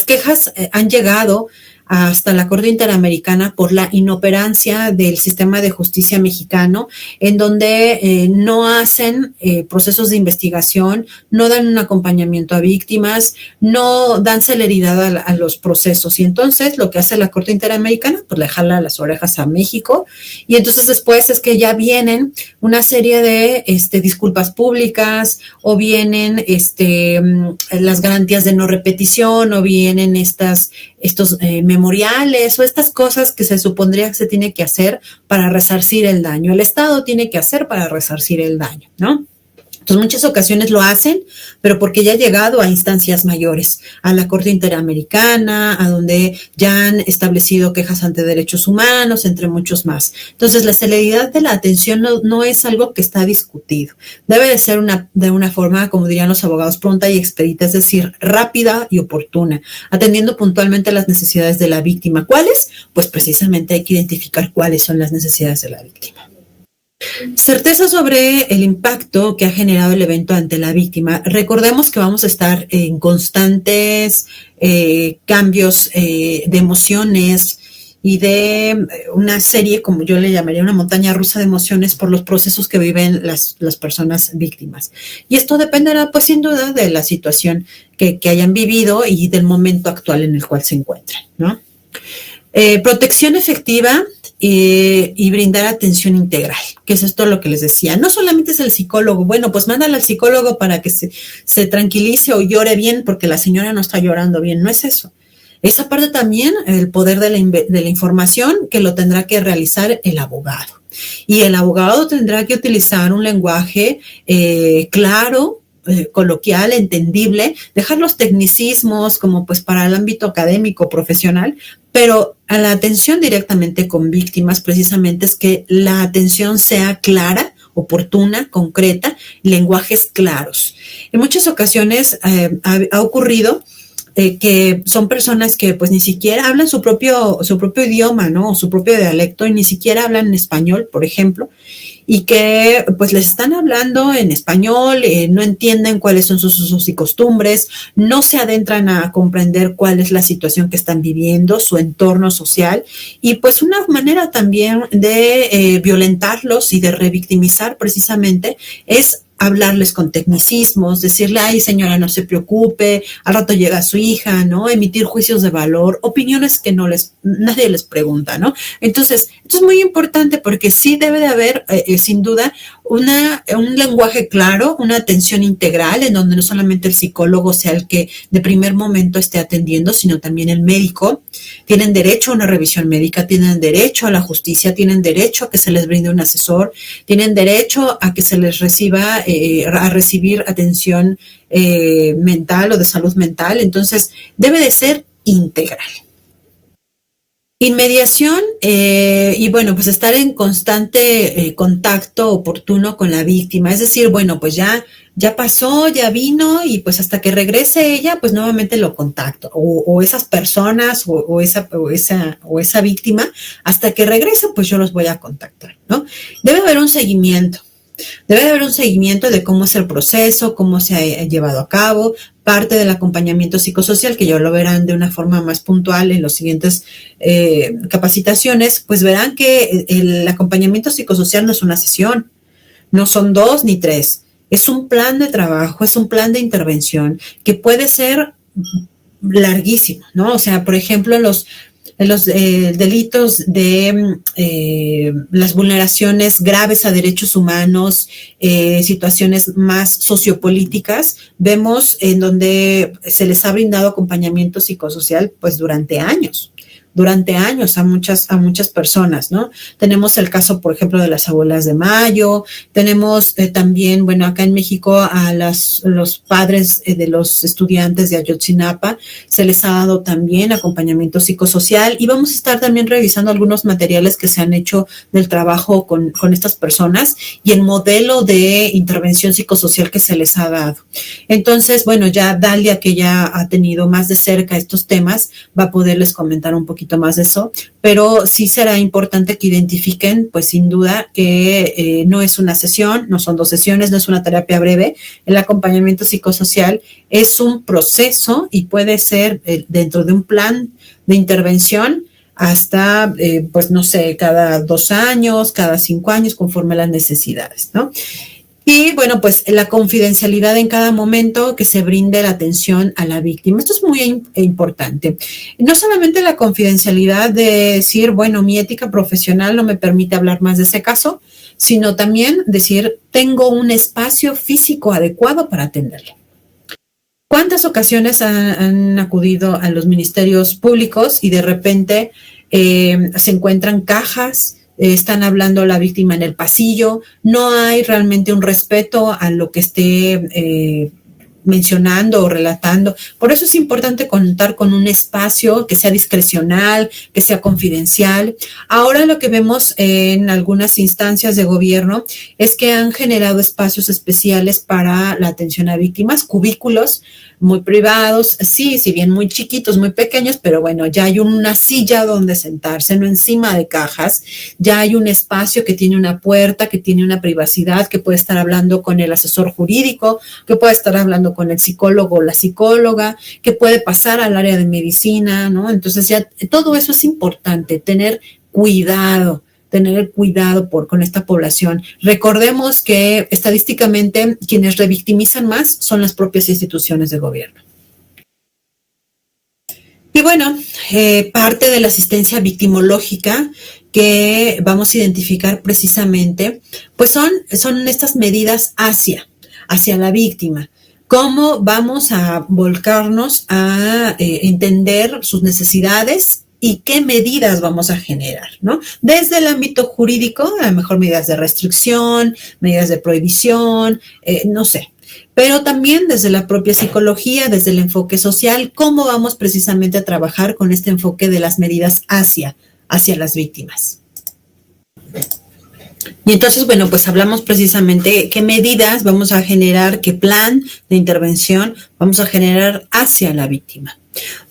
quejas han llegado hasta la Corte Interamericana por la inoperancia del sistema de justicia mexicano, en donde no hacen procesos de investigación, no dan un acompañamiento a víctimas, no dan celeridad a los procesos. Y entonces lo que hace la Corte Interamericana, pues le jala las orejas a México. Y entonces después es que ya vienen una serie de disculpas públicas, o vienen las garantías de no repetición, o vienen estos memoriales o estas cosas que se supondría que se tiene que hacer para resarcir el daño. El Estado tiene que hacer para resarcir el daño, ¿no? Entonces, muchas ocasiones lo hacen, pero porque ya ha llegado a instancias mayores, a la Corte Interamericana, a donde ya han establecido quejas ante derechos humanos, entre muchos más. Entonces, la celeridad de la atención no es algo que está discutido. Debe de ser de una forma, como dirían los abogados, pronta y expedita, es decir, rápida y oportuna, atendiendo puntualmente las necesidades de la víctima. ¿Cuáles? Pues precisamente hay que identificar cuáles son las necesidades de la víctima. Certeza sobre el impacto que ha generado el evento ante la víctima. Recordemos que vamos a estar en constantes cambios de emociones y de una serie, como yo le llamaría, una montaña rusa de emociones por los procesos que viven las personas víctimas. Y esto dependerá, pues sin duda, de la situación que hayan vivido y del momento actual en el cual se encuentran, ¿no? Protección efectiva y brindar atención integral, que es esto lo que les decía. No solamente es el psicólogo, bueno, pues mándale al psicólogo para que se tranquilice o llore bien porque la señora no está llorando bien, no es eso. Esa parte también, el poder de la información, que lo tendrá que realizar el abogado. Y el abogado tendrá que utilizar un lenguaje claro, coloquial, entendible, dejar los tecnicismos como pues para el ámbito académico, profesional, pero a la atención directamente con víctimas precisamente es que la atención sea clara, oportuna, concreta, lenguajes claros. En muchas ocasiones ha ocurrido que son personas que pues ni siquiera hablan su propio idioma, ¿no? O su propio dialecto y ni siquiera hablan en español, por ejemplo, y que pues les están hablando en español, no entienden cuáles son sus usos y costumbres, no se adentran a comprender cuál es la situación que están viviendo, su entorno social, y pues una manera también de violentarlos y de revictimizar precisamente es hablarles con tecnicismos, decirle, ay señora, no se preocupe, al rato llega su hija, ¿no? Emitir juicios de valor, opiniones que nadie les pregunta, ¿no? Entonces, esto es muy importante porque sí debe de haber, sin duda, un lenguaje claro, una atención integral en donde no solamente el psicólogo sea el que de primer momento esté atendiendo, sino también el médico. Tienen derecho a una revisión médica, tienen derecho a la justicia, tienen derecho a que se les brinde un asesor, tienen derecho a que se les reciba, a recibir atención mental o de salud mental. Entonces, debe de ser integral. Inmediación y bueno, pues estar en constante contacto oportuno con la víctima, es decir, bueno, pues ya pasó, ya vino y pues hasta que regrese ella, pues nuevamente lo contacto o esas personas o esa víctima, hasta que regrese, pues yo los voy a contactar, ¿no? Debe haber un seguimiento. Debe haber un seguimiento de cómo es el proceso, cómo se ha llevado a cabo, parte del acompañamiento psicosocial, que ya lo verán de una forma más puntual en los siguientes capacitaciones, pues verán que el acompañamiento psicosocial no es una sesión, no son 2 ni 3, es un plan de trabajo, es un plan de intervención que puede ser larguísimo, ¿no? O sea, por ejemplo, los delitos de las vulneraciones graves a derechos humanos, situaciones más sociopolíticas, vemos en donde se les ha brindado acompañamiento psicosocial pues durante años a muchas personas, ¿no? Tenemos el caso, por ejemplo, de las abuelas de Mayo, tenemos también, bueno, acá en México a los padres de los estudiantes de Ayotzinapa, se les ha dado también acompañamiento psicosocial y vamos a estar también revisando algunos materiales que se han hecho del trabajo con estas personas y el modelo de intervención psicosocial que se les ha dado. Entonces, bueno, ya Dalia, que ya ha tenido más de cerca estos temas, va a poderles comentar un poquito más de eso, pero sí será importante que identifiquen, pues sin duda, que no es una sesión, no son 2 sesiones, no es una terapia breve. El acompañamiento psicosocial es un proceso y puede ser dentro de un plan de intervención hasta, pues no sé, cada 2 años, cada 5 años, conforme a las necesidades, ¿no? Y bueno, pues la confidencialidad en cada momento que se brinde la atención a la víctima. Esto es muy importante. No solamente la confidencialidad de decir, bueno, mi ética profesional no me permite hablar más de ese caso, sino también decir, tengo un espacio físico adecuado para atenderlo. ¿Cuántas ocasiones han acudido a los ministerios públicos y de repente se encuentran cajas? Están hablando la víctima en el pasillo, no hay realmente un respeto a lo que esté mencionando o relatando. Por eso es importante contar con un espacio que sea discrecional, que sea confidencial. Ahora lo que vemos en algunas instancias de gobierno es que han generado espacios especiales para la atención a víctimas, cubículos muy privados, sí, si bien muy chiquitos, muy pequeños, pero bueno, ya hay una silla donde sentarse, no encima de cajas, ya hay un espacio que tiene una puerta, que tiene una privacidad, que puede estar hablando con el asesor jurídico, que puede estar hablando con el psicólogo o la psicóloga, que puede pasar al área de medicina, ¿no? Entonces ya todo eso es importante, tener cuidado con esta población. Recordemos que estadísticamente quienes revictimizan más son las propias instituciones de gobierno. Y bueno, parte de la asistencia victimológica que vamos a identificar precisamente, pues son estas medidas hacia la víctima. ¿Cómo vamos a volcarnos a entender sus necesidades y qué medidas vamos a generar, ¿no? Desde el ámbito jurídico, a lo mejor medidas de restricción, medidas de prohibición, no sé. Pero también desde la propia psicología, desde el enfoque social, cómo vamos precisamente a trabajar con este enfoque de las medidas hacia las víctimas. Y entonces, bueno, pues hablamos precisamente qué medidas vamos a generar, qué plan de intervención vamos a generar hacia la víctima.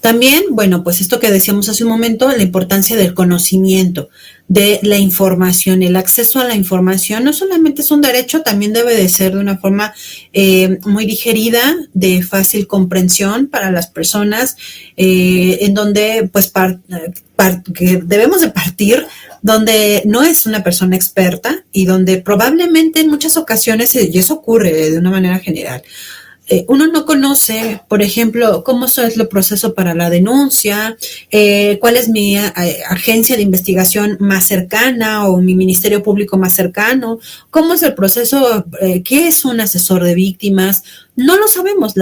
También, bueno, pues esto que decíamos hace un momento, la importancia del conocimiento, de la información, el acceso a la información, no solamente es un derecho, también debe de ser de una forma muy digerida, de fácil comprensión para las personas, en donde pues que debemos de partir, donde no es una persona experta y donde probablemente en muchas ocasiones, y eso ocurre de una manera general, uno no conoce, por ejemplo, cómo es el proceso para la denuncia, cuál es mi agencia de investigación más cercana o mi ministerio público más cercano, cómo es el proceso, qué es un asesor de víctimas. No lo sabemos.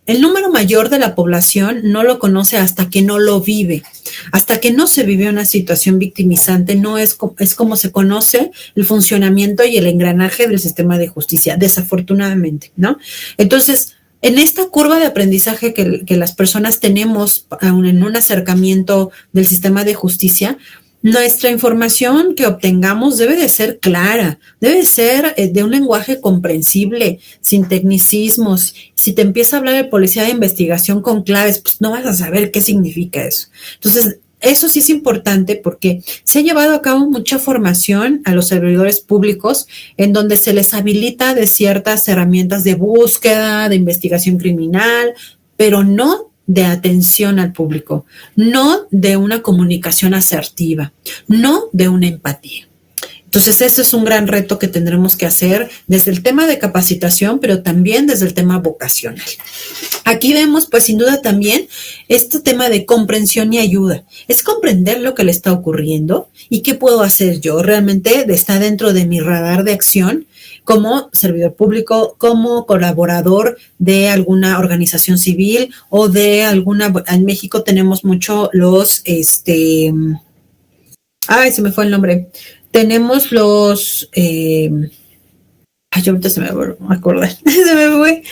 El número mayor de la población no lo conoce hasta que no lo vive. Hasta que no se vive una situación victimizante, no es como se conoce el funcionamiento y el engranaje del sistema de justicia, desafortunadamente, ¿no? Entonces, en esta curva de aprendizaje que las personas tenemos en un acercamiento del sistema de justicia, nuestra información que obtengamos debe de ser clara, debe de ser de un lenguaje comprensible, sin tecnicismos. Si te empieza a hablar el policía de investigación con claves, pues no vas a saber qué significa eso. Entonces, eso sí es importante porque se ha llevado a cabo mucha formación a los servidores públicos en donde se les habilita de ciertas herramientas de búsqueda, de investigación criminal, pero no de atención al público, no de una comunicación asertiva, no de una empatía. Entonces, ese es un gran reto que tendremos que hacer desde el tema de capacitación, pero también desde el tema vocacional. Aquí vemos, pues, sin duda también este tema de comprensión y ayuda. Es comprender lo que le está ocurriendo y qué puedo hacer yo. Realmente está dentro de mi radar de acción como servidor público, como colaborador de alguna organización civil o de alguna. En México tenemos mucho los, se me fue el nombre. Tenemos los, ahorita se me acordé, se me fue.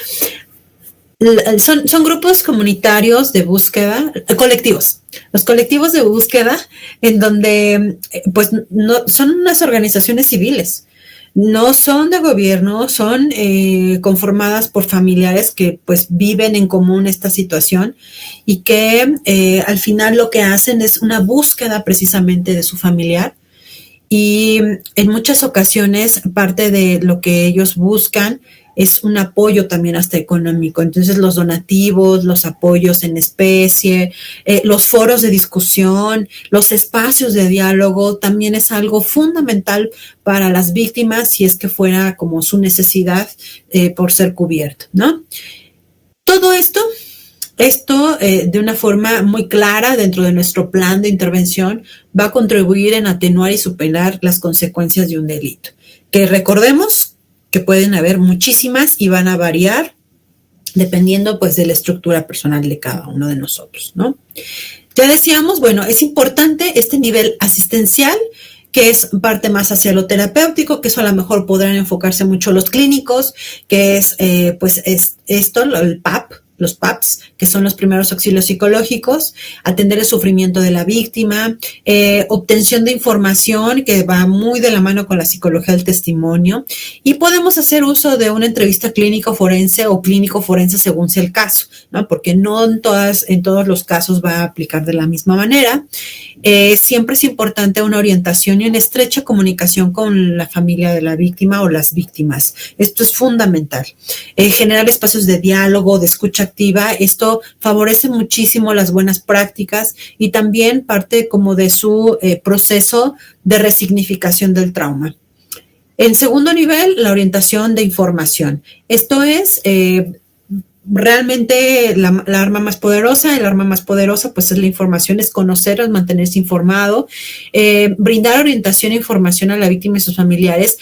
Son grupos comunitarios de búsqueda, colectivos. Los colectivos de búsqueda en donde, pues, no son unas organizaciones civiles. No son de gobierno, son conformadas por familiares que pues viven en común esta situación y que al final lo que hacen es una búsqueda precisamente de su familiar y en muchas ocasiones parte de lo que ellos buscan es un apoyo también hasta económico. Entonces los donativos, los apoyos en especie, los foros de discusión, los espacios de diálogo también es algo fundamental para las víctimas si es que fuera como su necesidad por ser cubierto, ¿no? Todo esto de una forma muy clara dentro de nuestro plan de intervención va a contribuir en atenuar y superar las consecuencias de un delito. Que recordemos que pueden haber muchísimas y van a variar dependiendo pues de la estructura personal de cada uno de nosotros, ¿no? Ya decíamos, bueno, es importante este nivel asistencial que es parte más hacia lo terapéutico, que eso a lo mejor podrán enfocarse mucho los clínicos, que es pues es esto, el PAP, los PAPS, que son los primeros auxilios psicológicos, atender el sufrimiento de la víctima, obtención de información que va muy de la mano con la psicología del testimonio, y podemos hacer uso de una entrevista clínico forense o clínico forense según sea el caso, ¿no? Porque no en todos los casos va a aplicar de la misma manera. Siempre es importante una orientación y una estrecha comunicación con la familia de la víctima o las víctimas. Esto es fundamental. Generar espacios de diálogo, de escucha activa, esto favorece muchísimo las buenas prácticas y también parte como de su proceso de resignificación del trauma. En segundo nivel, la orientación de información. Esto es realmente la arma más poderosa. El arma más poderosa pues es la información, es conocer, es mantenerse informado, brindar orientación e información a la víctima y sus familiares.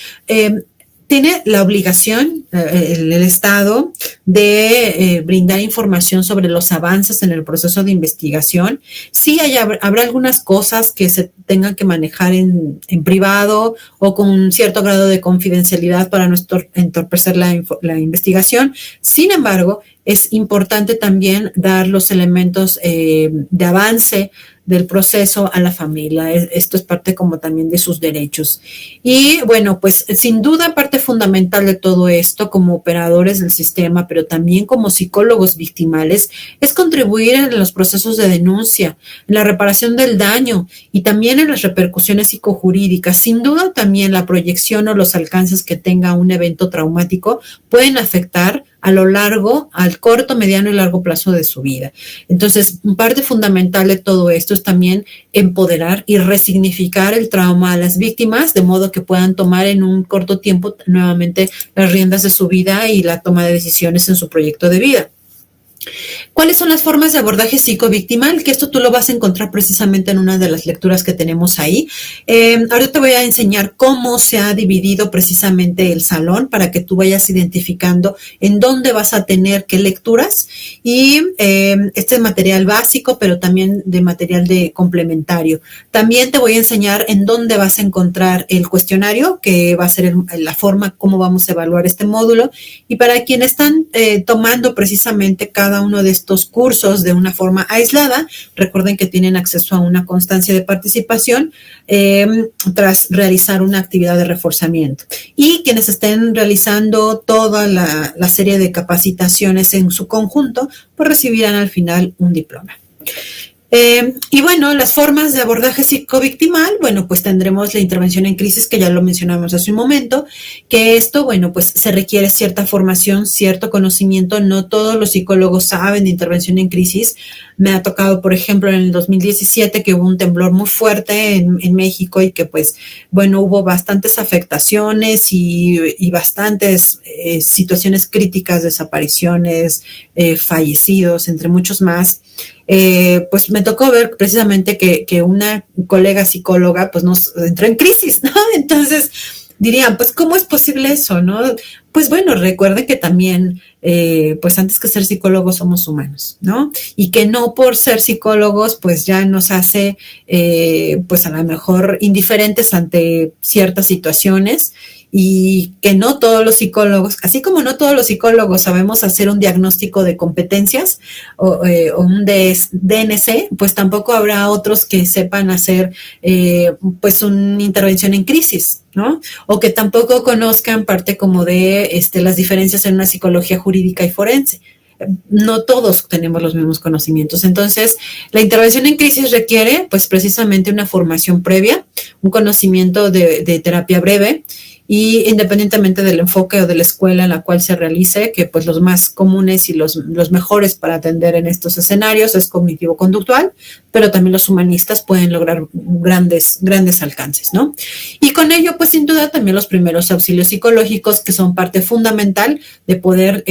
Tiene la obligación el Estado de brindar información sobre los avances en el proceso de investigación. Sí, habrá algunas cosas que se tengan que manejar en privado o con un cierto grado de confidencialidad para no entorpecer la investigación. Sin embargo, es importante también dar los elementos de avance del proceso a la familia. Esto es parte como también de sus derechos. Y bueno, pues sin duda parte fundamental de todo esto como operadores del sistema, pero también como psicólogos victimales, es contribuir en los procesos de denuncia, en la reparación del daño y también en las repercusiones psicojurídicas. Sin duda también la proyección o los alcances que tenga un evento traumático pueden afectar a lo largo, al corto, mediano y largo plazo de su vida. Entonces, parte fundamental de todo esto es también empoderar y resignificar el trauma a las víctimas, de modo que puedan tomar en un corto tiempo nuevamente las riendas de su vida y la toma de decisiones en su proyecto de vida. ¿Cuáles son las formas de abordaje psicovictimal? Que esto tú lo vas a encontrar precisamente en una de las lecturas que tenemos ahí. Ahora te voy a enseñar cómo se ha dividido precisamente el salón para que tú vayas identificando en dónde vas a tener qué lecturas. Y este es material básico, pero también de material de complementario. También te voy a enseñar en dónde vas a encontrar el cuestionario, que va a ser la forma cómo vamos a evaluar este módulo. Y para quienes están tomando precisamente cada uno de estos cursos de una forma aislada, recuerden que tienen acceso a una constancia de participación tras realizar una actividad de reforzamiento. Y quienes estén realizando toda la serie de capacitaciones en su conjunto, pues recibirán al final un diploma. Y bueno, las formas de abordaje psicovictimal, bueno, pues tendremos la intervención en crisis, que ya lo mencionamos hace un momento, que esto, bueno, pues se requiere cierta formación, cierto conocimiento. No todos los psicólogos saben de intervención en crisis. Me ha tocado, por ejemplo, en el 2017 que hubo un temblor muy fuerte en México y que, pues, bueno, hubo bastantes afectaciones y bastantes situaciones críticas, desapariciones, fallecidos, entre muchos más. Pues me tocó ver precisamente que una colega psicóloga pues nos entró en crisis, ¿no? Entonces dirían, pues ¿cómo es posible eso, no? Pues bueno, recuerden que también, pues antes que ser psicólogos somos humanos, ¿no? Y que no por ser psicólogos pues ya nos hace pues a lo mejor indiferentes ante ciertas situaciones, y que no todos los psicólogos, así como no todos los psicólogos sabemos hacer un diagnóstico de competencias o un DNC, pues tampoco habrá otros que sepan hacer pues una intervención en crisis, ¿no? O que tampoco conozcan parte como de las diferencias en una psicología jurídica y forense. No todos tenemos los mismos conocimientos. Entonces, la intervención en crisis requiere, pues, precisamente una formación previa, un conocimiento de terapia breve, y independientemente del enfoque o de la escuela en la cual se realice, que pues los más comunes y los mejores para atender en estos escenarios es cognitivo-conductual, pero también los humanistas pueden lograr grandes alcances, ¿no? Y con ello, pues sin duda también los primeros auxilios psicológicos, que son parte fundamental de poder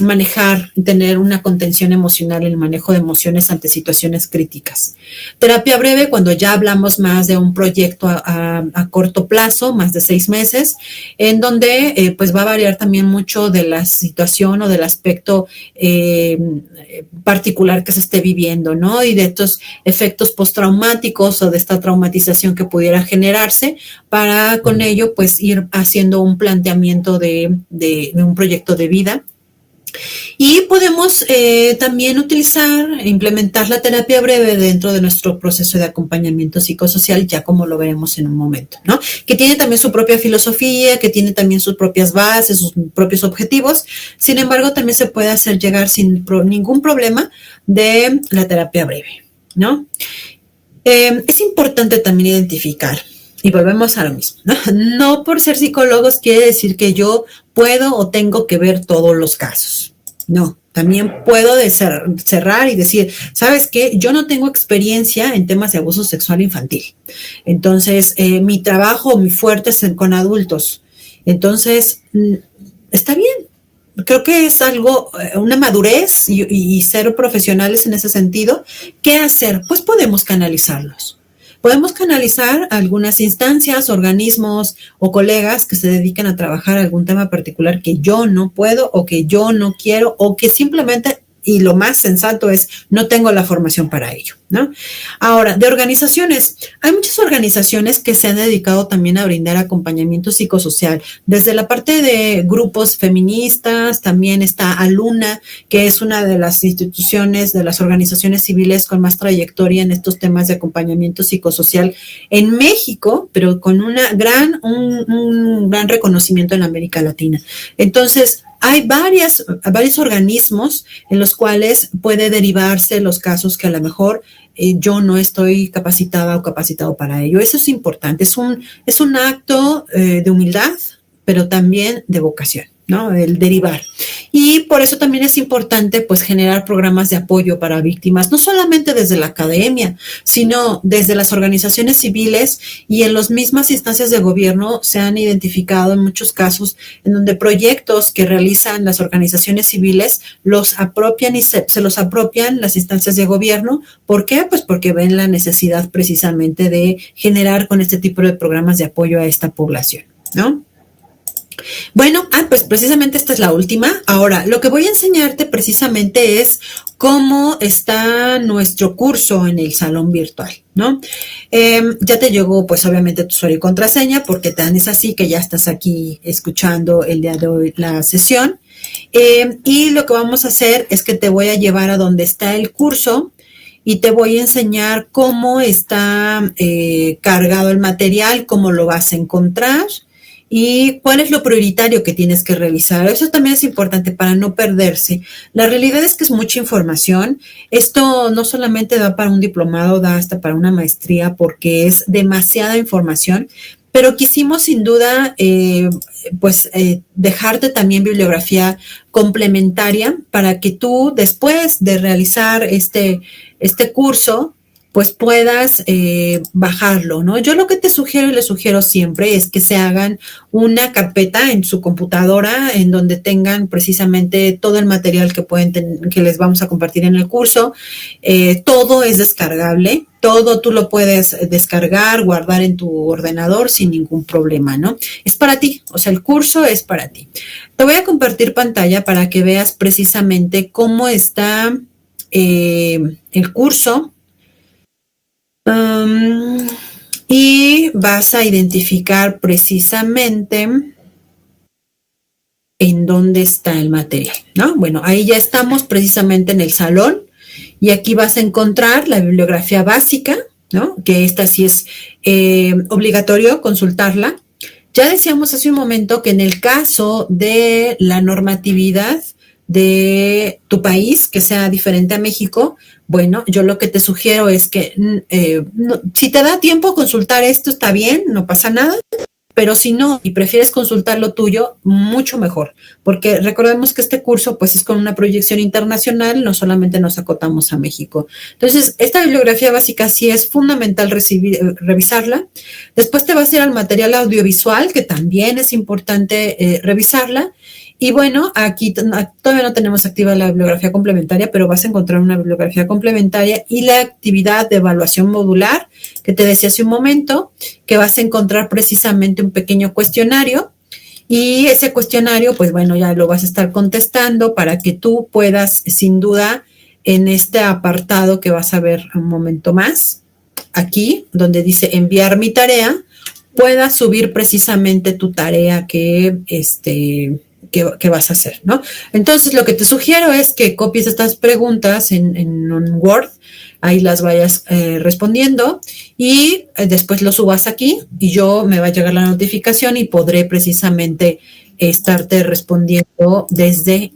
manejar, tener una contención emocional en el manejo de emociones ante situaciones críticas. Terapia breve, cuando ya hablamos más de un proyecto a corto plazo, más de 6 meses, en donde pues va a variar también mucho de la situación o del aspecto particular que se esté viviendo, ¿no? Y de estos efectos postraumáticos o de esta traumatización que pudiera generarse, para con ello pues ir haciendo un planteamiento de un proyecto de vida Y podemos también implementar la terapia breve dentro de nuestro proceso de acompañamiento psicosocial, ya como lo veremos en un momento, ¿no? Que tiene también su propia filosofía, que tiene también sus propias bases, sus propios objetivos. Sin embargo, también se puede hacer llegar sin ningún problema de la terapia breve, ¿no? Es importante también identificar, y volvemos a lo mismo, ¿no? No por ser psicólogos quiere decir que yo puedo o tengo que ver todos los casos. No, también puedo cerrar y decir, ¿sabes qué? Yo no tengo experiencia en temas de abuso sexual infantil. Entonces, mi trabajo, mi fuerte es con adultos. Entonces, está bien. Creo que es algo, una madurez y ser profesionales en ese sentido. ¿Qué hacer? Pues podemos canalizarlos. Podemos canalizar algunas instancias, organismos o colegas que se dediquen a trabajar algún tema particular que yo no puedo o que yo no quiero o que simplemente, y lo más sensato es, no tengo la formación para ello, ¿no? Ahora, de organizaciones, hay muchas organizaciones que se han dedicado también a brindar acompañamiento psicosocial, desde la parte de grupos feministas, también está Aluna, que es una de las instituciones, de las organizaciones civiles con más trayectoria en estos temas de acompañamiento psicosocial en México, pero con un gran reconocimiento en América Latina. Entonces, hay varios organismos en los cuales puede derivarse los casos que a lo mejor yo no estoy capacitada o capacitado para ello. Eso es importante, es un acto de humildad, pero también de vocación, ¿no? El derivar. Y por eso también es importante, pues, generar programas de apoyo para víctimas, no solamente desde la academia, sino desde las organizaciones civiles y en las mismas instancias de gobierno se han identificado en muchos casos en donde proyectos que realizan las organizaciones civiles los apropian y se los apropian las instancias de gobierno. ¿Por qué? Pues porque ven la necesidad precisamente de generar con este tipo de programas de apoyo a esta población, ¿no? Bueno, pues precisamente esta es la última. Ahora, lo que voy a enseñarte precisamente es cómo está nuestro curso en el salón virtual, ¿no? Ya te llegó, pues obviamente tu usuario y contraseña, porque tan es así que ya estás aquí escuchando el día de hoy la sesión. Y lo que vamos a hacer es que te voy a llevar a donde está el curso y te voy a enseñar cómo está cargado el material, cómo lo vas a encontrar y cuál es lo prioritario que tienes que revisar. Eso también es importante para no perderse. La realidad es que es mucha información. Esto no solamente da para un diplomado, da hasta para una maestría porque es demasiada información, pero quisimos sin duda dejarte también bibliografía complementaria para que tú después de realizar este curso pues puedas bajarlo, ¿no? Yo lo que te sugiero y les sugiero siempre es que se hagan una carpeta en su computadora en donde tengan precisamente todo el material que les vamos a compartir en el curso. Todo es descargable, todo tú lo puedes descargar, guardar en tu ordenador sin ningún problema, ¿no? Es para ti, o sea, el curso es para ti. Te voy a compartir pantalla para que veas precisamente cómo está el curso. Y vas a identificar precisamente en dónde está el material, ¿no? Bueno, ahí ya estamos precisamente en el salón y aquí vas a encontrar la bibliografía básica, ¿no? Que esta sí es obligatorio consultarla. Ya decíamos hace un momento que en el caso de la normatividad de tu país, que sea diferente a México, bueno, yo lo que te sugiero es que si te da tiempo consultar esto, está bien, no pasa nada, pero si no y prefieres consultar lo tuyo, mucho mejor, porque recordemos que este curso pues es con una proyección internacional, no solamente nos acotamos a México. Entonces, esta bibliografía básica sí es fundamental revisarla. Después te vas a ir al material audiovisual, que también es importante revisarla. Y bueno, aquí todavía no tenemos activa la bibliografía complementaria, pero vas a encontrar una bibliografía complementaria y la actividad de evaluación modular, que te decía hace un momento, que vas a encontrar precisamente un pequeño cuestionario y ese cuestionario, pues bueno, ya lo vas a estar contestando para que tú puedas, sin duda, en este apartado que vas a ver un momento más, aquí, donde dice enviar mi tarea, puedas subir precisamente tu tarea que que vas a hacer, ¿no? Entonces, lo que te sugiero es que copies estas preguntas en un Word, ahí las vayas respondiendo y después lo subas aquí y yo me va a llegar la notificación y podré precisamente estarte respondiendo desde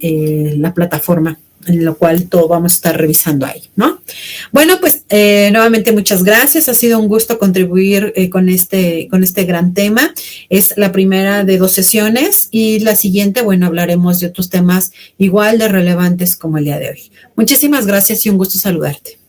la plataforma, en lo cual todo vamos a estar revisando ahí, ¿no? Bueno, pues nuevamente muchas gracias. Ha sido un gusto contribuir con este gran tema. Es la primera de 2 sesiones y la siguiente, bueno, hablaremos de otros temas igual de relevantes como el día de hoy. Muchísimas gracias y un gusto saludarte.